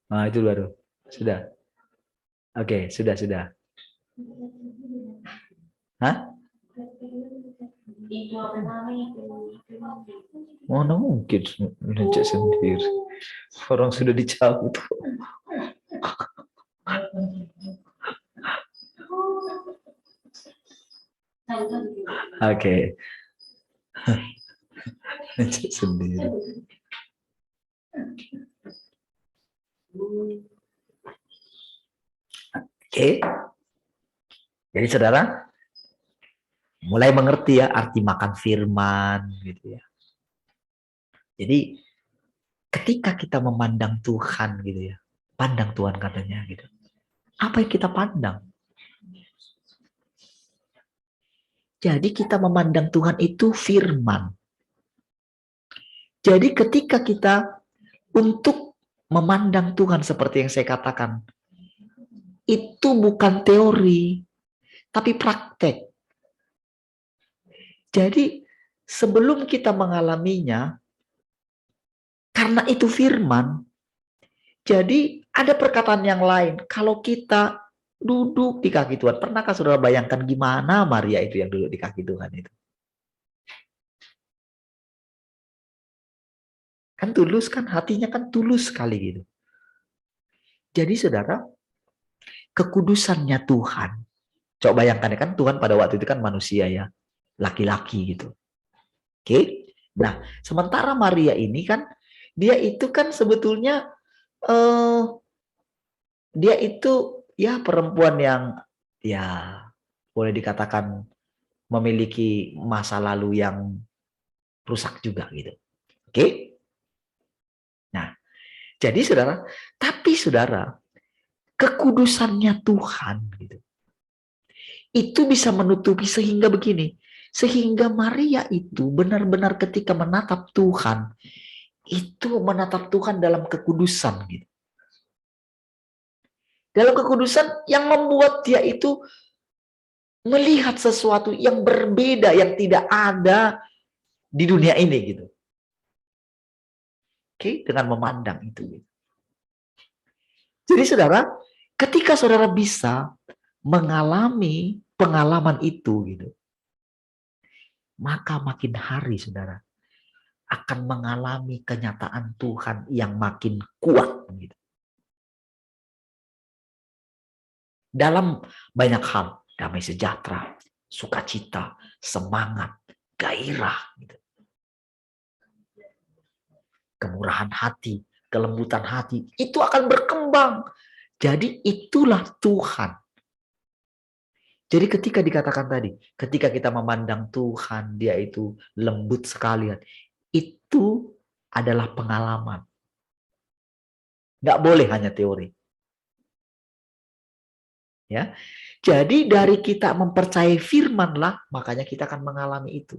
Nah, itu baru. Sudah. Oke, sudah. Hah? Mana mungkin mencet sendiri. Orang sudah dicabut. Oke. Mencet sendiri. Oke. Jadi saudara mulai mengerti ya arti makan firman gitu ya. Jadi ketika kita memandang Tuhan gitu ya. Pandang Tuhan katanya gitu. Apa yang kita pandang? Jadi kita memandang Tuhan itu firman. Jadi ketika kita untuk memandang Tuhan seperti yang saya katakan, itu bukan teori, tapi praktek. Jadi sebelum kita mengalaminya, karena itu firman, jadi ada perkataan yang lain. Kalau kita duduk di kaki Tuhan, pernahkah saudara bayangkan gimana Maria itu yang duduk di kaki Tuhan itu? Kan tulus kan, hatinya kan tulus sekali gitu. Jadi saudara, kekudusannya Tuhan. Coba bayangkan kan Tuhan pada waktu itu kan manusia ya, laki-laki gitu. Oke. Nah, sementara Maria ini kan dia itu kan sebetulnya dia itu ya perempuan yang ya boleh dikatakan memiliki masa lalu yang rusak juga gitu. Oke? Nah, jadi saudara, tapi saudara, kekudusannya Tuhan gitu. Itu bisa menutupi sehingga begini. Sehingga Maria itu benar-benar ketika menatap Tuhan, itu menatap Tuhan dalam kekudusan gitu. Dalam kekudusan yang membuat dia itu melihat sesuatu yang berbeda, yang tidak ada di dunia ini gitu. Oke, dengan memandang itu. Jadi saudara, ketika saudara bisa mengalami pengalaman itu gitu, maka makin hari saudara akan mengalami kenyataan Tuhan yang makin kuat gitu. Dalam banyak hal, damai sejahtera, sukacita, semangat, gairah gitu. Kemurahan hati, kelembutan hati, itu akan berkembang. Jadi itulah Tuhan. Jadi ketika dikatakan tadi, ketika kita memandang Tuhan, dia itu lembut sekali. Itu adalah pengalaman. Nggak boleh hanya teori. Ya, jadi dari kita mempercayai firman-lah, makanya kita akan mengalami itu.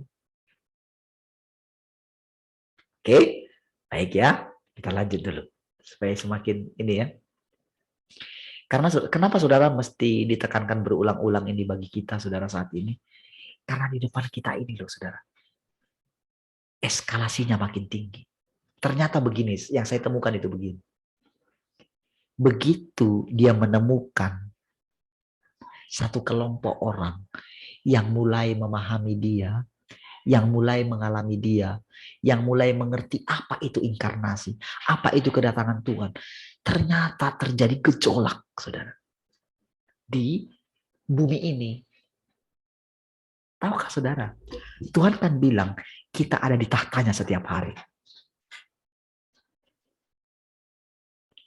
Oke, baik ya. Kita lanjut dulu supaya semakin ini ya. Karena kenapa saudara mesti ditekankan berulang-ulang ini bagi kita saudara saat ini? Karena di depan kita ini loh saudara, eskalasinya makin tinggi. Ternyata begini, yang saya temukan itu begini. Begitu dia menemukan satu kelompok orang yang mulai memahami dia, yang mulai mengalami dia, yang mulai mengerti apa itu inkarnasi, apa itu kedatangan Tuhan. Ternyata terjadi gejolak, saudara. Di bumi ini. Tahukah saudara? Tuhan kan bilang, kita ada di tahtanya setiap hari.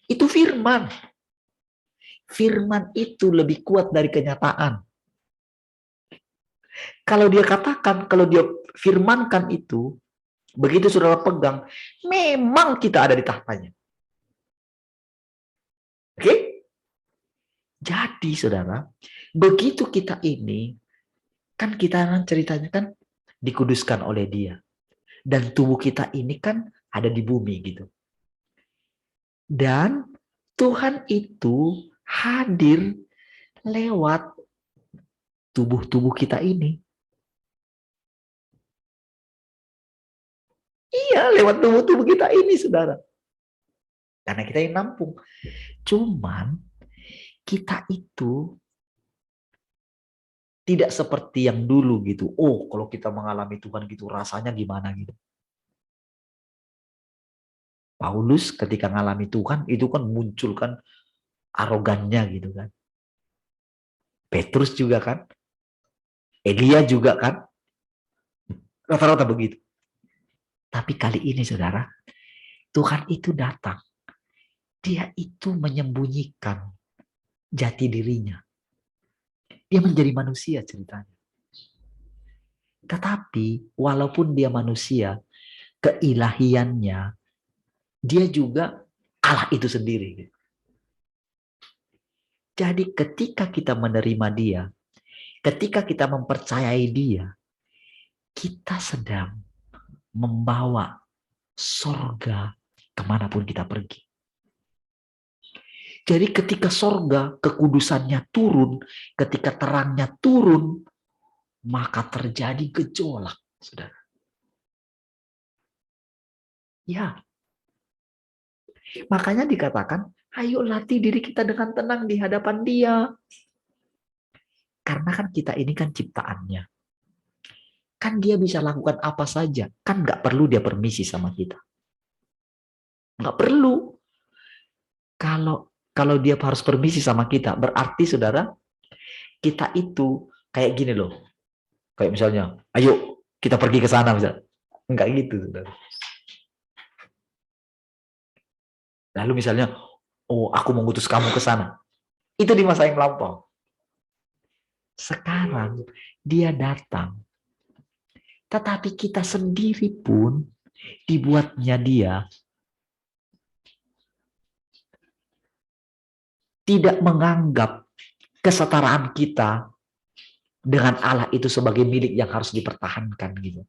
Itu firman. Firman itu lebih kuat dari kenyataan. Kalau dia katakan, kalau dia firmankan itu, begitu saudara pegang, memang kita ada di tahtanya. Oke? Jadi saudara, begitu kita ini, kan kita ceritanya kan dikuduskan oleh dia. Dan tubuh kita ini kan ada di bumi gitu. Dan Tuhan itu hadir lewat tubuh-tubuh kita ini. Iya, lewat tubuh-tubuh kita ini, saudara. Karena kita yang nampung. Cuman, kita itu tidak seperti yang dulu gitu. Oh, kalau kita mengalami Tuhan gitu, rasanya gimana gitu. Paulus ketika mengalami Tuhan, itu kan muncul kan arogannya gitu kan. Petrus juga kan. Elia juga kan. Rata-rata begitu. Tapi kali ini saudara, Tuhan itu datang. Dia itu menyembunyikan jati dirinya. Dia menjadi manusia ceritanya. Tetapi walaupun dia manusia, keilahiannya, dia juga Allah itu sendiri. Jadi ketika kita menerima dia, ketika kita mempercayai dia, kita sedang membawa sorga kemanapun kita pergi. Jadi ketika sorga kekudusannya turun, ketika terangnya turun, maka terjadi gejolak, saudara. Ya. Makanya dikatakan, ayo latih diri kita dengan tenang di hadapan dia. Karena kan kita ini kan ciptaannya. Kan dia bisa lakukan apa saja. Kan nggak perlu dia permisi sama kita. Nggak perlu. Kalau dia harus permisi sama kita, berarti saudara, kita itu kayak gini loh. Kayak misalnya, ayo kita pergi ke sana misalnya. Enggak gitu, saudara. Lalu misalnya, oh aku mengutus kamu ke sana. Itu di masa yang lampau. Sekarang dia datang. Tetapi kita sendiri pun dibuatnya dia tidak menganggap kesetaraan kita dengan Allah itu sebagai milik yang harus dipertahankan gitu.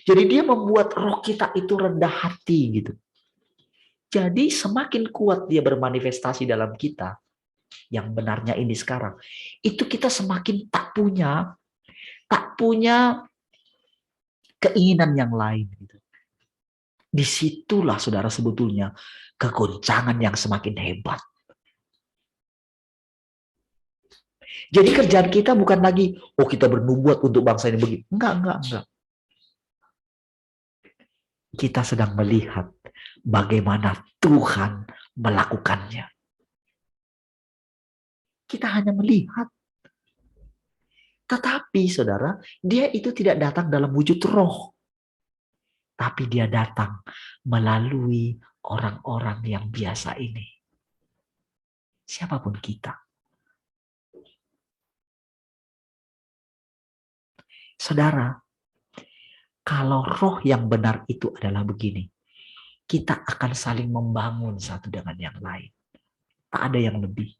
Jadi dia membuat roh kita itu rendah hati gitu. Jadi semakin kuat dia bermanifestasi dalam kita, yang benarnya ini sekarang, itu kita semakin tak punya keinginan yang lain gitu. Disitulah saudara sebetulnya kegoncangan yang semakin hebat. Jadi kerjaan kita bukan lagi, oh kita bernubuat untuk bangsa ini begini. Enggak. Kita sedang melihat bagaimana Tuhan melakukannya. Kita hanya melihat. Tetapi saudara, dia itu tidak datang dalam wujud roh. Tapi dia datang melalui orang-orang yang biasa ini. Siapapun kita. Saudara, kalau roh yang benar itu adalah begini, kita akan saling membangun satu dengan yang lain. Tak ada yang lebih.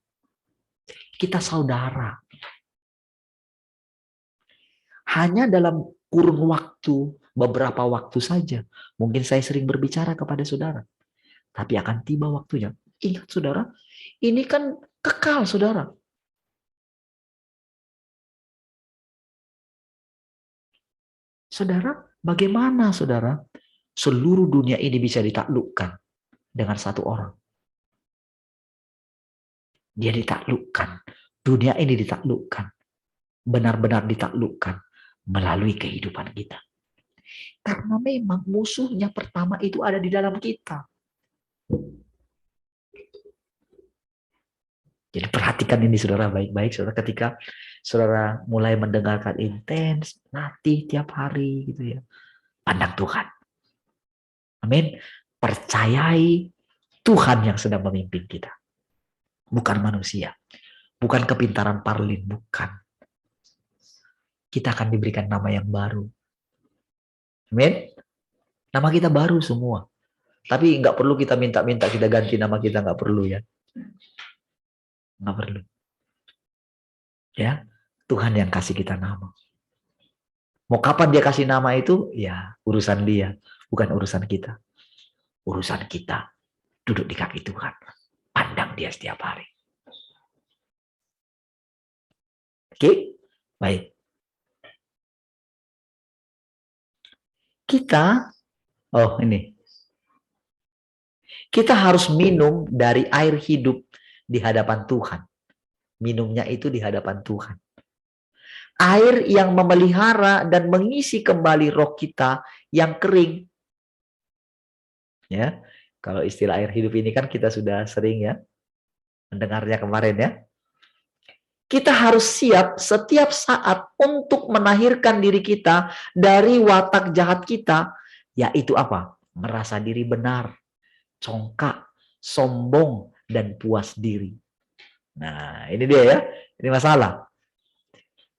Kita saudara. Hanya dalam kurun waktu, beberapa waktu saja. Mungkin saya sering berbicara kepada saudara. Tapi akan tiba waktunya. Ingat saudara, ini kan kekal saudara. Saudara, bagaimana saudara seluruh dunia ini bisa ditaklukkan dengan satu orang? Dia ditaklukkan, dunia ini ditaklukkan, benar-benar ditaklukkan melalui kehidupan kita. Karena memang musuhnya pertama itu ada di dalam kita. Jadi perhatikan ini saudara baik-baik, saudara, ketika saudara mulai mendengarkan intens, latih tiap hari gitu ya. Pandang Tuhan. Amin. Percayai Tuhan yang sedang memimpin kita. Bukan manusia. Bukan kepintaran Parlin, bukan. Kita akan diberikan nama yang baru. Amin. Nama kita baru semua. Tapi nggak perlu kita minta-minta kita ganti nama kita, nggak perlu ya. Nggak perlu. Ya, Tuhan yang kasih kita nama. Mau kapan dia kasih nama itu? Ya, urusan dia, bukan urusan kita. Urusan kita duduk di kaki Tuhan. Pandang dia setiap hari. Oke? Baik. Kita kita harus minum dari air hidup di hadapan Tuhan. Minumnya itu di hadapan Tuhan. Air yang memelihara dan mengisi kembali roh kita yang kering. Ya, kalau istilah air hidup ini kan kita sudah sering ya mendengarnya kemarin ya. Kita harus siap setiap saat untuk menahirkan diri kita dari watak jahat kita, yaitu apa? Merasa diri benar, congkak, sombong, dan puas diri. Nah, ini dia ya. Ini masalah.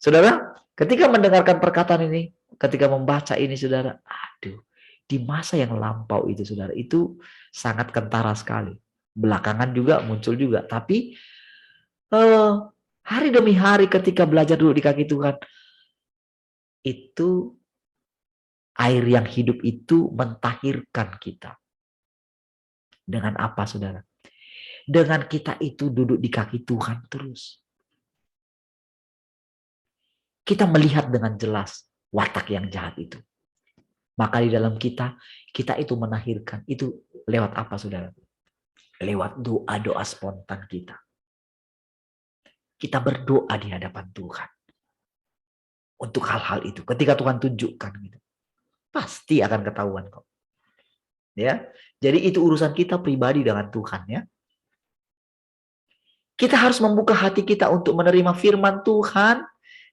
Saudara, ketika mendengarkan perkataan ini, ketika membaca ini saudara, aduh, di masa yang lampau itu saudara, itu sangat kentara sekali. Belakangan juga muncul juga, tapi hari demi hari ketika belajar dulu di kaki Tuhan, itu air yang hidup itu mentahirkan kita. Dengan apa saudara? Dengan kita itu duduk di kaki Tuhan terus. Kita melihat dengan jelas watak yang jahat itu. Maka di dalam kita itu menahirkan. Itu lewat apa saudara? Lewat doa-doa spontan kita. Kita berdoa di hadapan Tuhan. Untuk hal-hal itu. Ketika Tuhan tunjukkan gitu. Pasti akan ketahuan kok. Ya. Jadi itu urusan kita pribadi dengan Tuhan ya. Kita harus membuka hati kita untuk menerima firman Tuhan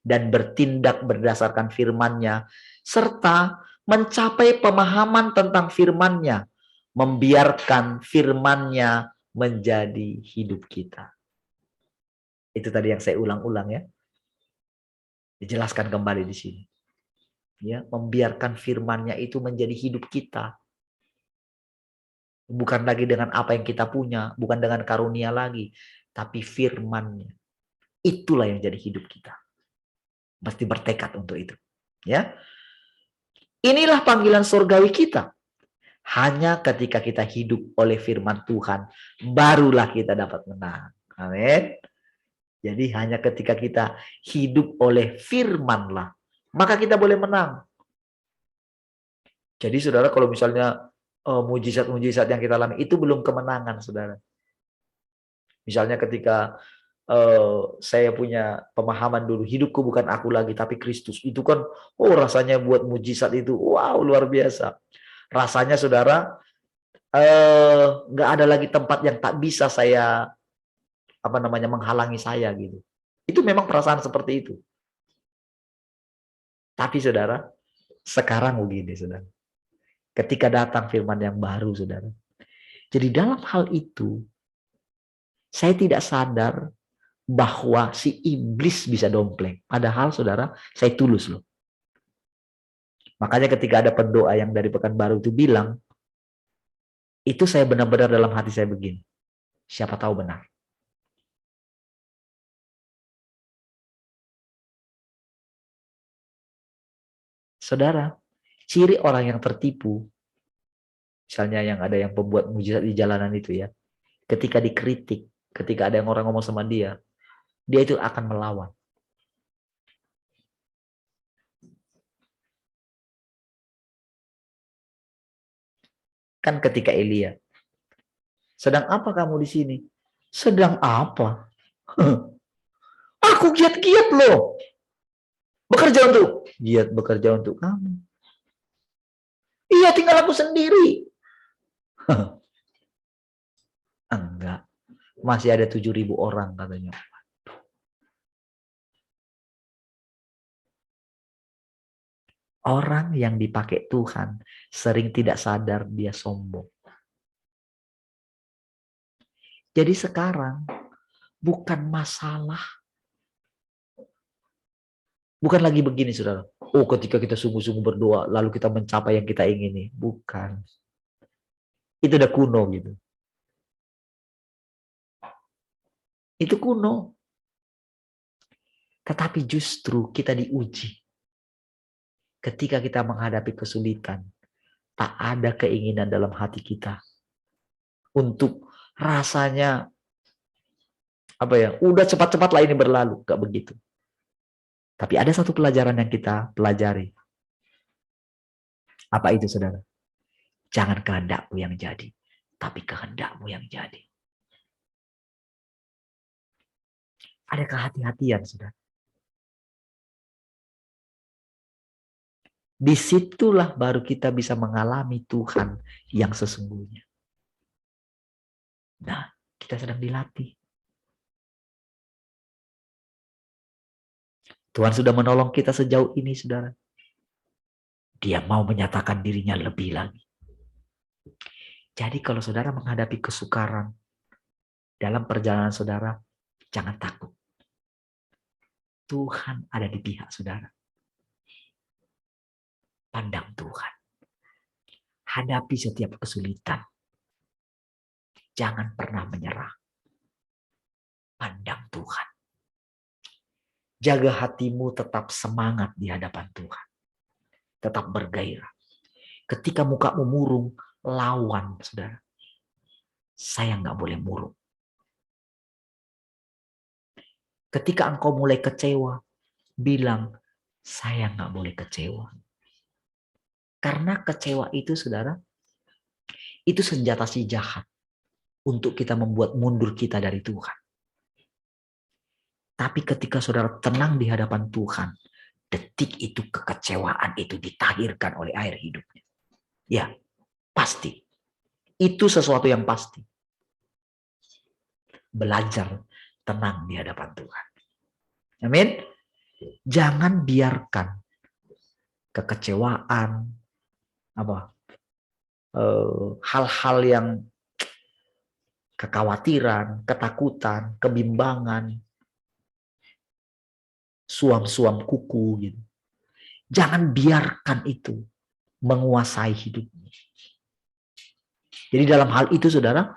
dan bertindak berdasarkan firman-Nya serta mencapai pemahaman tentang firman-Nya, membiarkan firman-Nya menjadi hidup kita. Itu tadi yang saya ulang-ulang ya. Dijelaskan kembali di sini. Ya, membiarkan firman-Nya itu menjadi hidup kita. Bukan lagi dengan apa yang kita punya, bukan dengan karunia lagi, tapi firman-Nya. Itulah yang jadi hidup kita. Pasti bertekad untuk itu. Ya. Inilah panggilan surgawi kita. Hanya ketika kita hidup oleh firman Tuhan, barulah kita dapat menang. Amin. Jadi hanya ketika kita hidup oleh firman-lah, maka kita boleh menang. Jadi saudara, kalau misalnya mujizat-mujizat yang kita alami itu belum kemenangan, saudara. Misalnya ketika saya punya pemahaman dulu, hidupku bukan aku lagi tapi Kristus. Itu kan, rasanya buat mujizat itu, wow, luar biasa. Rasanya saudara, nggak ada lagi tempat yang tak bisa saya menghalangi saya gitu. Itu memang perasaan seperti itu. Tapi saudara, sekarang begini saudara. Ketika datang firman yang baru saudara. Jadi dalam hal itu, saya tidak sadar bahwa si iblis bisa dompleng. Padahal saudara, saya tulus loh. Makanya ketika ada pendoa yang dari Pekanbaru itu bilang, itu saya benar-benar dalam hati saya begini. Siapa tahu benar. Saudara, ciri orang yang tertipu, misalnya yang ada yang pembuat mujizat di jalanan itu ya, ketika dikritik, ketika ada yang orang ngomong sama dia itu akan melawan. Kan ketika Elia, sedang apa kamu di sini? Sedang apa? Aku giat-giat loh. Bekerja untuk kamu. Iya, tinggal aku sendiri. Enggak. Masih ada 7.000 orang katanya. Orang yang dipakai Tuhan sering tidak sadar dia sombong. Jadi sekarang bukan masalah. Bukan lagi begini saudara. Oh, ketika kita sungguh-sungguh berdoa lalu kita mencapai yang kita ingini. Bukan. Itu udah kuno gitu. Itu kuno. Tetapi justru kita diuji. Ketika kita menghadapi kesulitan, tak ada keinginan dalam hati kita untuk rasanya udah cepat-cepatlah ini berlalu. Gak begitu. Tapi ada satu pelajaran yang kita pelajari. Apa itu saudara? Jangan kehendakmu yang jadi, tapi kehendakmu yang jadi. Ada kehati-hatian saudara. Disitulah baru kita bisa mengalami Tuhan yang sesungguhnya. Nah, kita sedang dilatih. Tuhan sudah menolong kita sejauh ini, saudara. Dia mau menyatakan dirinya lebih lagi. Jadi kalau saudara menghadapi kesukaran dalam perjalanan saudara, jangan takut. Tuhan ada di pihak saudara. Pandang Tuhan. Hadapi setiap kesulitan. Jangan pernah menyerah. Pandang Tuhan. Jaga hatimu tetap semangat di hadapan Tuhan. Tetap bergairah. Ketika mukamu murung, lawan, saudara. Saya nggak boleh murung. Ketika engkau mulai kecewa, bilang, saya nggak boleh kecewa. Karena kecewa itu, saudara, itu senjata si jahat untuk kita membuat mundur kita dari Tuhan. Tapi ketika saudara tenang di hadapan Tuhan, detik itu kekecewaan itu ditahirkan oleh air hidupnya. Ya, pasti. Itu sesuatu yang pasti. Belajar tenang di hadapan Tuhan. Amin. Jangan biarkan kekecewaan, hal-hal yang kekhawatiran, ketakutan, kebimbangan, suam-suam kuku gitu. Jangan biarkan itu menguasai hidupmu. Jadi dalam hal itu saudara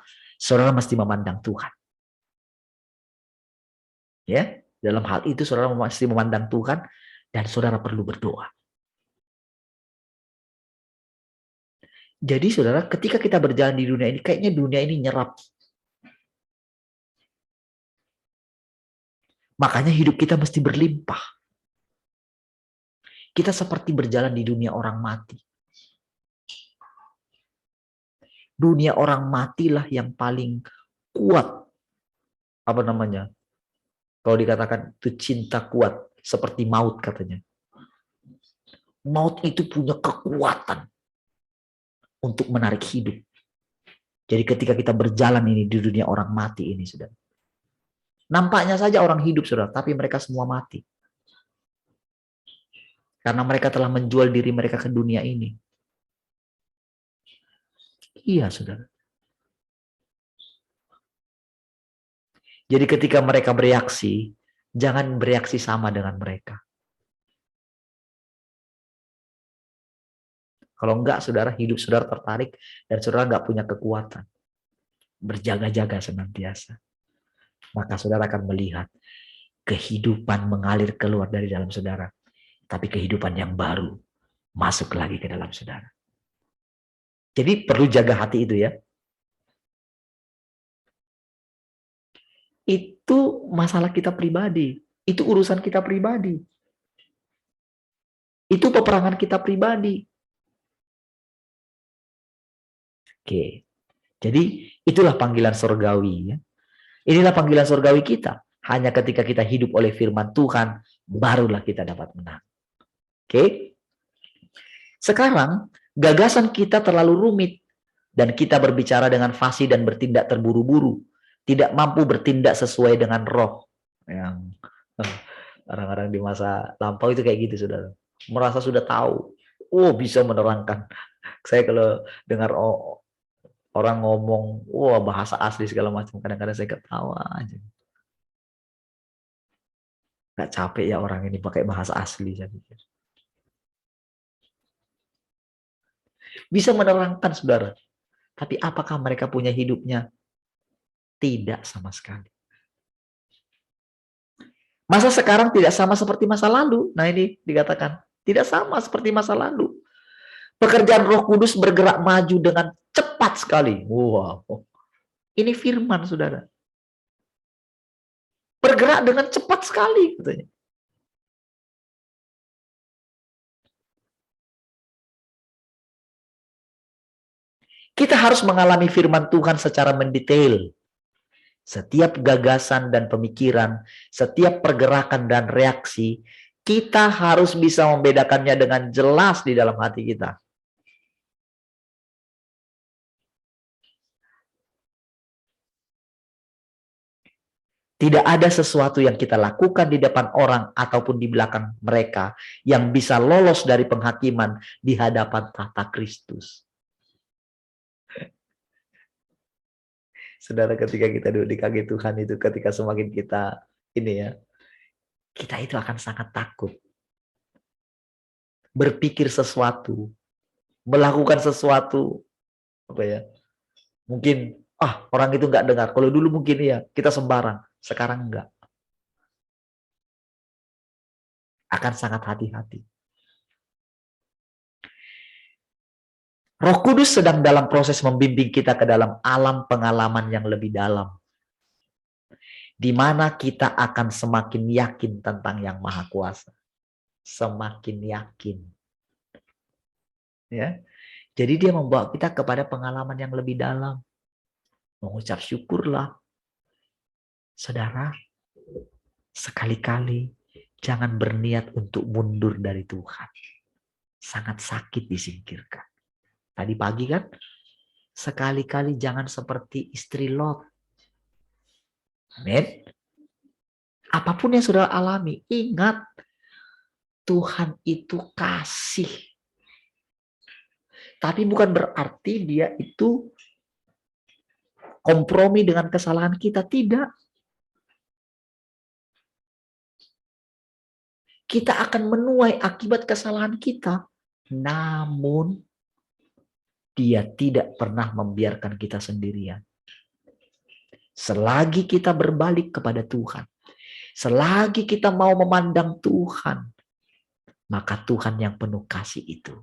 mesti memandang Tuhan. Ya, dalam hal itu saudara mesti memandang Tuhan dan saudara perlu berdoa. Jadi saudara, ketika kita berjalan di dunia ini, kayaknya dunia ini nyerap. Makanya hidup kita mesti berlimpah. Kita seperti berjalan di dunia orang mati. Dunia orang matilah yang paling kuat. Apa namanya? Kalau dikatakan itu cinta kuat, seperti maut katanya. Maut itu punya kekuatan untuk menarik hidup. Jadi ketika kita berjalan ini di dunia orang mati ini, saudara. Nampaknya saja orang hidup, saudara, tapi mereka semua mati. Karena mereka telah menjual diri mereka ke dunia ini. Iya, saudara. Jadi ketika mereka bereaksi, jangan bereaksi sama dengan mereka. Kalau enggak, saudara, hidup saudara tertarik dan saudara enggak punya kekuatan. Berjaga-jaga senantiasa. Maka saudara akan melihat kehidupan mengalir keluar dari dalam saudara. Tapi kehidupan yang baru masuk lagi ke dalam saudara. Jadi perlu jaga hati itu ya. Itu masalah kita pribadi. Itu urusan kita pribadi. Itu peperangan kita pribadi. Oke. Jadi itulah panggilan surgawi ya. Inilah panggilan surgawi kita. Hanya ketika kita hidup oleh firman Tuhan, barulah kita dapat menang. Oke. Sekarang gagasan kita terlalu rumit dan kita berbicara dengan fasih dan bertindak terburu-buru. Tidak mampu bertindak sesuai dengan roh. Yang orang-orang di masa lampau itu kayak gitu, saudara. Merasa sudah tahu. Oh, bisa menerangkan. Saya kalau dengar orang ngomong, wah bahasa asli segala macam. Kadang-kadang saya ketawa aja. Gak capek ya orang ini pakai bahasa asli, saya pikir. Bisa menerangkan, saudara. Tapi apakah mereka punya hidupnya? Tidak sama sekali. Masa sekarang tidak sama seperti masa lalu? Nah ini dikatakan, tidak sama seperti masa lalu. Pekerjaan Roh Kudus bergerak maju dengan cepat sekali. Wow. Ini firman, saudara. Bergerak dengan cepat sekali, katanya. Kita harus mengalami firman Tuhan secara mendetail. Setiap gagasan dan pemikiran, setiap pergerakan dan reaksi, kita harus bisa membedakannya dengan jelas di dalam hati kita. Tidak ada sesuatu yang kita lakukan di depan orang ataupun di belakang mereka yang bisa lolos dari penghakiman di hadapan tahta Kristus. Saudara, ketika kita duduk di kaki Tuhan itu, ketika semakin kita ini ya, kita itu akan sangat takut. Berpikir sesuatu, melakukan sesuatu, apa ya? Mungkin orang itu nggak dengar. Kalau dulu mungkin ya kita sembarang, sekarang enggak. Akan sangat hati-hati. Roh Kudus sedang dalam proses membimbing kita ke dalam alam pengalaman yang lebih dalam. Di mana kita akan semakin yakin tentang Yang Maha Kuasa. Semakin yakin. Ya. Jadi dia membawa kita kepada pengalaman yang lebih dalam. Mengucap syukurlah. Saudara, sekali-kali jangan berniat untuk mundur dari Tuhan. Sangat sakit disingkirkan. Tadi pagi kan, sekali-kali jangan seperti istri Lot. Amin. Apapun yang saudara alami, ingat Tuhan itu kasih. Tapi bukan berarti dia itu kompromi dengan kesalahan kita, tidak. Kita akan menuai akibat kesalahan kita. Namun, Dia tidak pernah membiarkan kita sendirian. Selagi kita berbalik kepada Tuhan, selagi kita mau memandang Tuhan, maka Tuhan yang penuh kasih itu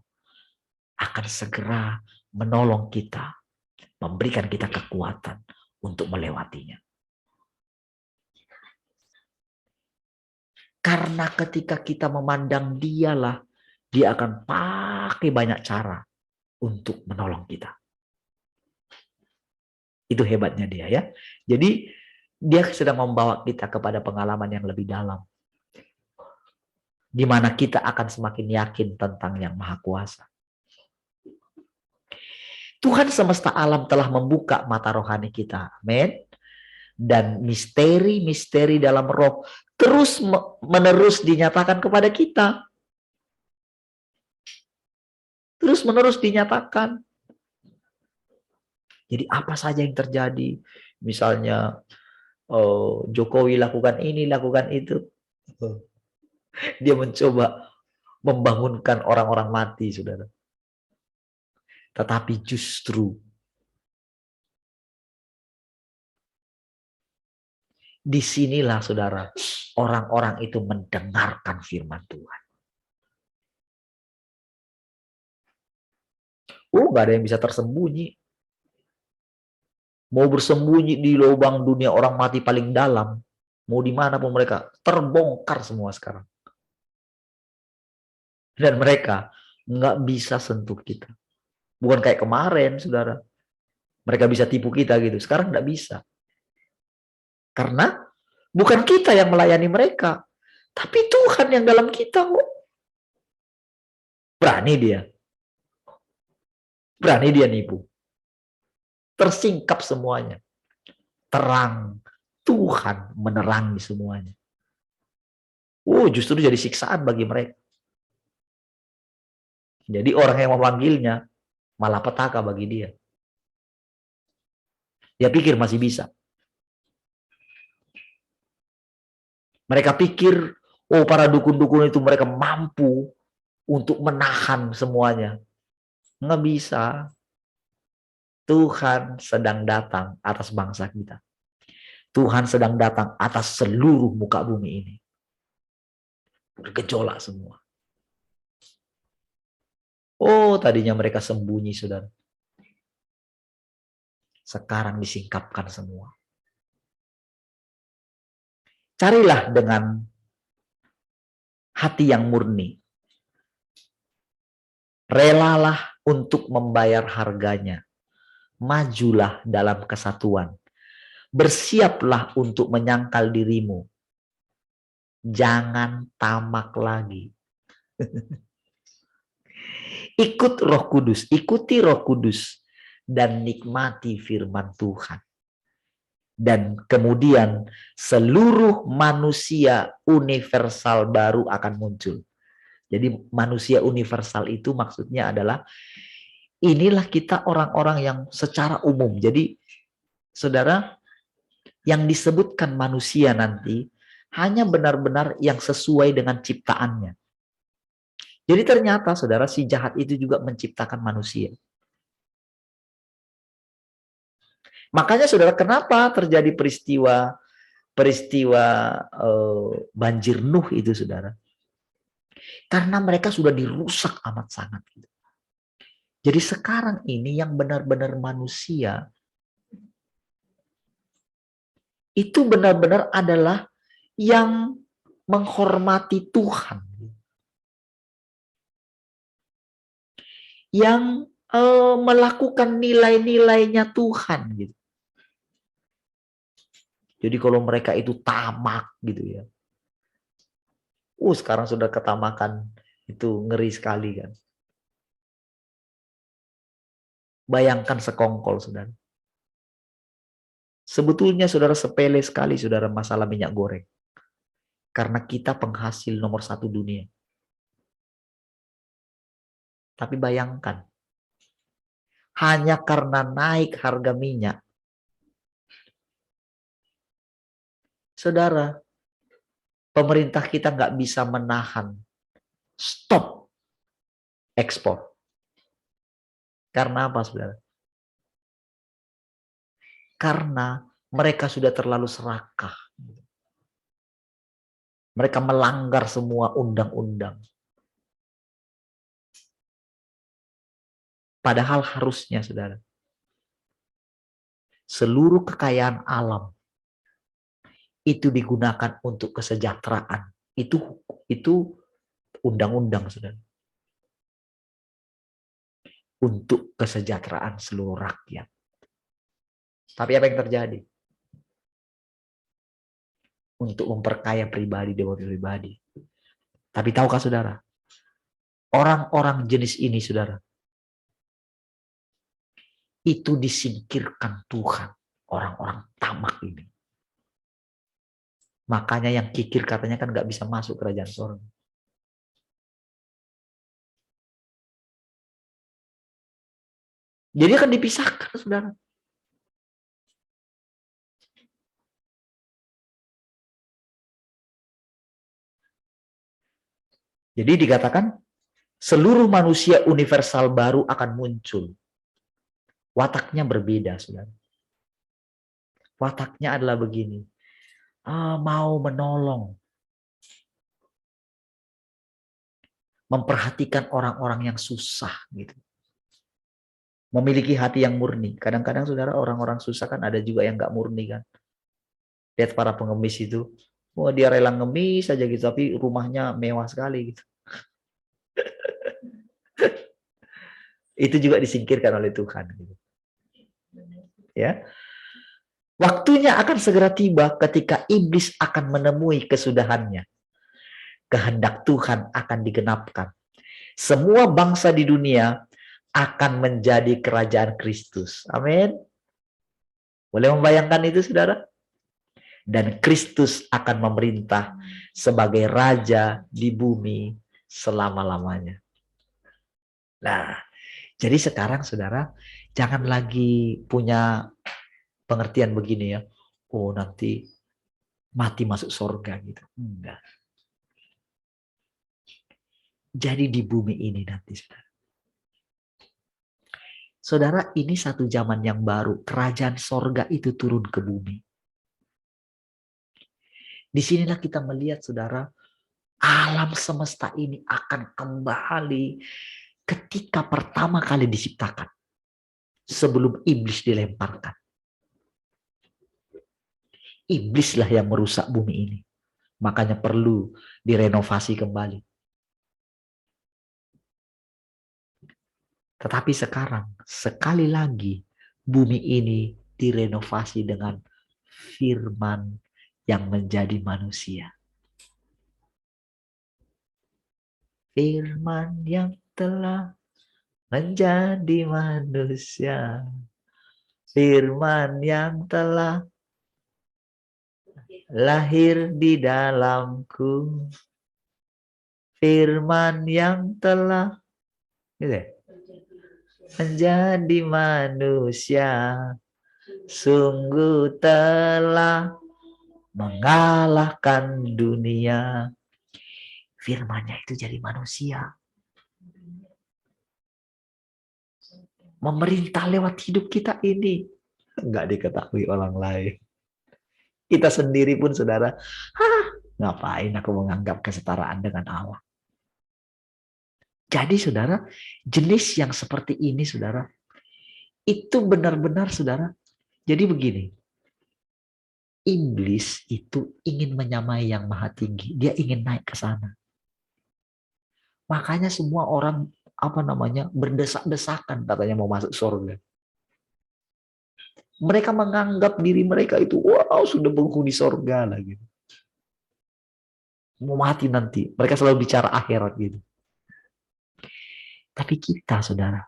akan segera menolong kita, memberikan kita kekuatan untuk melewatinya. Karena ketika kita memandang Dialah, Dia akan pakai banyak cara untuk menolong kita. Itu hebatnya Dia ya. Jadi Dia sedang membawa kita kepada pengalaman yang lebih dalam, di mana kita akan semakin yakin tentang Yang Maha Kuasa. Tuhan semesta alam telah membuka mata rohani kita. Amin. Dan misteri-misteri dalam roh terus menerus dinyatakan kepada kita. Terus menerus dinyatakan. Jadi apa saja yang terjadi? Misalnya Jokowi lakukan ini, lakukan itu. Dia mencoba membangunkan orang-orang mati, saudara. Tetapi justru disinilah, saudara, orang-orang itu mendengarkan firman Tuhan. Gak ada yang bisa tersembunyi. Mau bersembunyi di lubang dunia orang mati paling dalam, mau di mana pun mereka, terbongkar semua sekarang. Dan mereka nggak bisa sentuh kita. Bukan kayak kemarin, saudara. Mereka bisa tipu kita gitu. Sekarang nggak bisa. Karena bukan kita yang melayani mereka, tapi Tuhan yang dalam kita. Berani dia. Berani dia nipu. Tersingkap semuanya. Terang. Tuhan menerangi semuanya. Justru jadi siksaan bagi mereka. Jadi orang yang memanggilnya malah petaka bagi dia. Dia pikir masih bisa. Mereka pikir, para dukun-dukun itu mereka mampu untuk menahan semuanya. Nggak bisa. Tuhan sedang datang atas bangsa kita. Tuhan sedang datang atas seluruh muka bumi ini. Bergejolak semua. Tadinya mereka sembunyi, saudara. Sekarang disingkapkan semua. Carilah dengan hati yang murni. Relalah untuk membayar harganya. Majulah dalam kesatuan. Bersiaplah untuk menyangkal dirimu. Jangan tamak lagi. Ikut Roh Kudus, ikuti Roh Kudus dan nikmati firman Tuhan. Dan kemudian seluruh manusia universal baru akan muncul. Jadi manusia universal itu maksudnya adalah inilah kita orang-orang yang secara umum. Jadi saudara, yang disebutkan manusia nanti hanya benar-benar yang sesuai dengan ciptaannya. Jadi ternyata saudara, si jahat itu juga menciptakan manusia. Makanya saudara, kenapa terjadi peristiwa banjir Nuh itu, saudara? Karena mereka sudah dirusak amat sangat. Jadi sekarang ini yang benar-benar manusia itu benar-benar adalah yang menghormati Tuhan. Yang melakukan nilai-nilainya Tuhan gitu. Jadi kalau mereka itu tamak gitu ya. Sekarang sudah ketamakan itu ngeri sekali kan. Bayangkan sekongkol, saudara. Sebetulnya saudara sepele sekali, saudara, masalah minyak goreng. Karena kita penghasil nomor 1 dunia. Tapi bayangkan, hanya karena naik harga minyak, saudara, pemerintah kita nggak bisa menahan stop ekspor. Karena apa, saudara? Karena mereka sudah terlalu serakah. Mereka melanggar semua undang-undang. Padahal harusnya, saudara, seluruh kekayaan alam itu digunakan untuk kesejahteraan. Itu undang-undang, saudara. Untuk kesejahteraan seluruh rakyat. Tapi apa yang terjadi? Untuk memperkaya pribadi demi pribadi. Tapi tahukah saudara? Orang-orang jenis ini, saudara, itu disingkirkan Tuhan. Orang-orang tamak ini. Makanya yang kikir katanya kan nggak bisa masuk kerajaan surga. Jadi akan dipisahkan, saudara. Jadi dikatakan seluruh manusia universal baru akan muncul. Wataknya berbeda, saudara. Wataknya adalah begini. Mau menolong. Memperhatikan orang-orang yang susah gitu. Memiliki hati yang murni. Kadang-kadang saudara, orang-orang susah kan ada juga yang nggak murni kan. Lihat para pengemis itu. Wah, dia rela ngemis saja gitu, tapi rumahnya mewah sekali gitu. Itu juga disingkirkan oleh Tuhan gitu. Ya. Waktunya akan segera tiba ketika iblis akan menemui kesudahannya. Kehendak Tuhan akan digenapkan. Semua bangsa di dunia akan menjadi kerajaan Kristus. Amin. Boleh membayangkan itu, saudara? Dan Kristus akan memerintah sebagai raja di bumi selama-lamanya. Nah, jadi sekarang saudara, jangan lagi punya pengertian begini ya. Oh, nanti mati masuk surga gitu. Enggak. Jadi di bumi ini nanti, saudara. Saudara, ini satu zaman yang baru. Kerajaan surga itu turun ke bumi. Disinilah kita melihat, saudara, alam semesta ini akan kembali ketika pertama kali diciptakan. Sebelum iblis dilemparkan. Iblislah yang merusak bumi ini. Makanya perlu direnovasi kembali. Tetapi sekarang, sekali lagi, bumi ini direnovasi dengan firman yang menjadi manusia. Firman yang telah menjadi manusia. Firman yang telah lahir di dalamku. Firman yang telah menjadi manusia. Sungguh telah mengalahkan dunia. Firman-Nya itu jadi manusia. Memerintah lewat hidup kita ini. Enggak diketahui orang lain. Kita sendiri pun, saudara, ngapain aku menganggap kesetaraan dengan Allah. Jadi saudara, jenis yang seperti ini, saudara, itu benar-benar, saudara, jadi begini. Iblis itu ingin menyamai yang maha tinggi. Dia ingin naik ke sana. Makanya semua orang berdesak-desakan katanya mau masuk surga. Mereka menganggap diri mereka itu sudah penghuni surga lah gitu. Mau mati nanti. Mereka selalu bicara akhirat gitu. Tapi kita, saudara,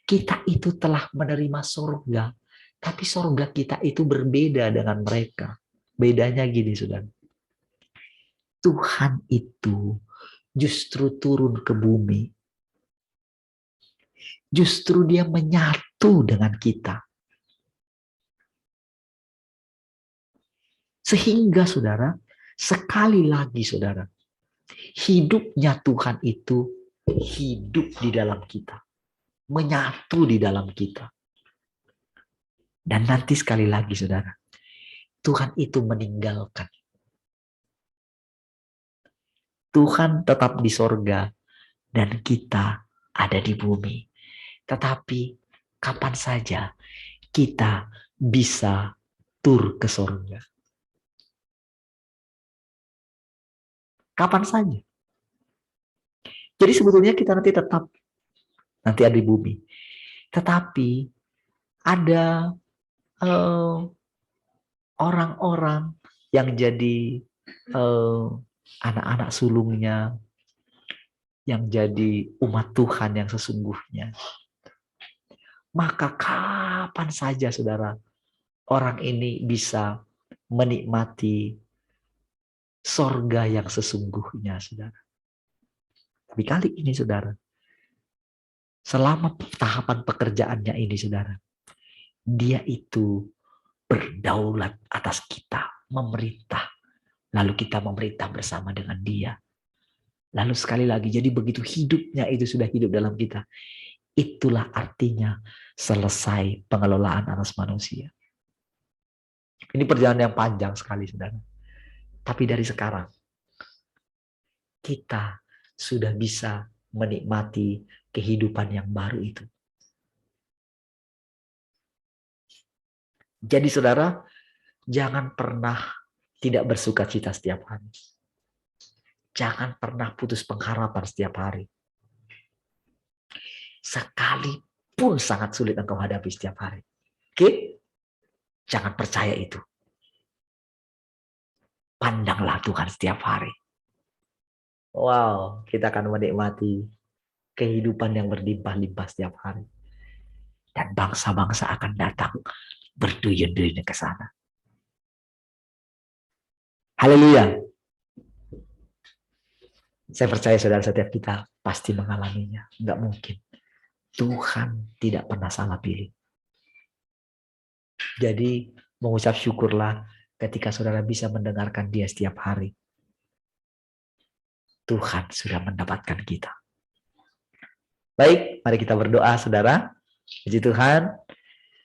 kita itu telah menerima surga. Tapi surga kita itu berbeda dengan mereka. Bedanya gini, saudara. Tuhan itu justru turun ke bumi. Justru dia menyatu dengan kita. Sehingga, saudara, Sekali lagi saudara, hidupnya Tuhan itu hidup di dalam kita, menyatu di dalam kita. Dan nanti sekali lagi saudara, Tuhan itu meninggalkan. Tuhan tetap di sorga dan kita ada di bumi. Tetapi kapan saja kita bisa tur ke sorga. Kapan saja. Jadi sebetulnya kita nanti tetap ada di bumi. Tetapi ada orang-orang yang jadi anak-anak sulungnya, yang jadi umat Tuhan yang sesungguhnya. Maka kapan saja saudara, orang ini bisa menikmati sorga yang sesungguhnya saudara. Tapi kali ini saudara, selama tahapan pekerjaannya ini saudara, dia itu berdaulat atas kita, memerintah. Lalu kita memerintah bersama dengan dia. Lalu sekali lagi, jadi begitu hidupnya itu sudah hidup dalam kita. Itulah artinya selesai pengelolaan atas manusia. Ini perjalanan yang panjang sekali saudara. Tapi dari sekarang, kita sudah bisa menikmati kehidupan yang baru itu. Jadi saudara, jangan pernah tidak bersuka cita setiap hari. Jangan pernah putus pengharapan setiap hari. Sekalipun sangat sulit engkau hadapi setiap hari. Oke? Jangan percaya itu. Pandanglah Tuhan setiap hari. Wow, kita akan menikmati kehidupan yang berlimpah-limpah setiap hari. Dan bangsa-bangsa akan datang berduyun-duyun ke sana. Haleluya. Saya percaya saudara setiap kita pasti mengalaminya. Enggak mungkin. Tuhan tidak pernah salah pilih. Jadi mengucap syukurlah ketika saudara bisa mendengarkan dia setiap hari. Tuhan sudah mendapatkan kita. Baik, mari kita berdoa saudara. Puji Tuhan.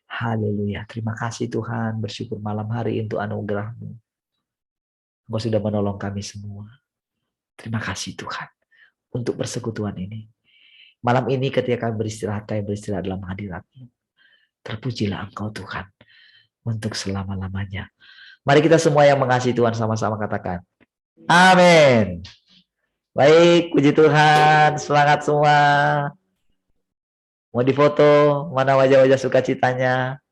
Haleluya. Terima kasih Tuhan. Bersyukur malam hari untuk anugerah-Mu. Engkau sudah menolong kami semua. Terima kasih Tuhan untuk persekutuan ini. Malam ini ketika kami beristirahat dalam hadirat-Mu. Terpujilah Engkau Tuhan untuk selama-lamanya. Mari kita semua yang mengasihi Tuhan sama-sama katakan. Amin. Baik, puji Tuhan. Semangat semua. Mau difoto, mana wajah-wajah sukacitanya?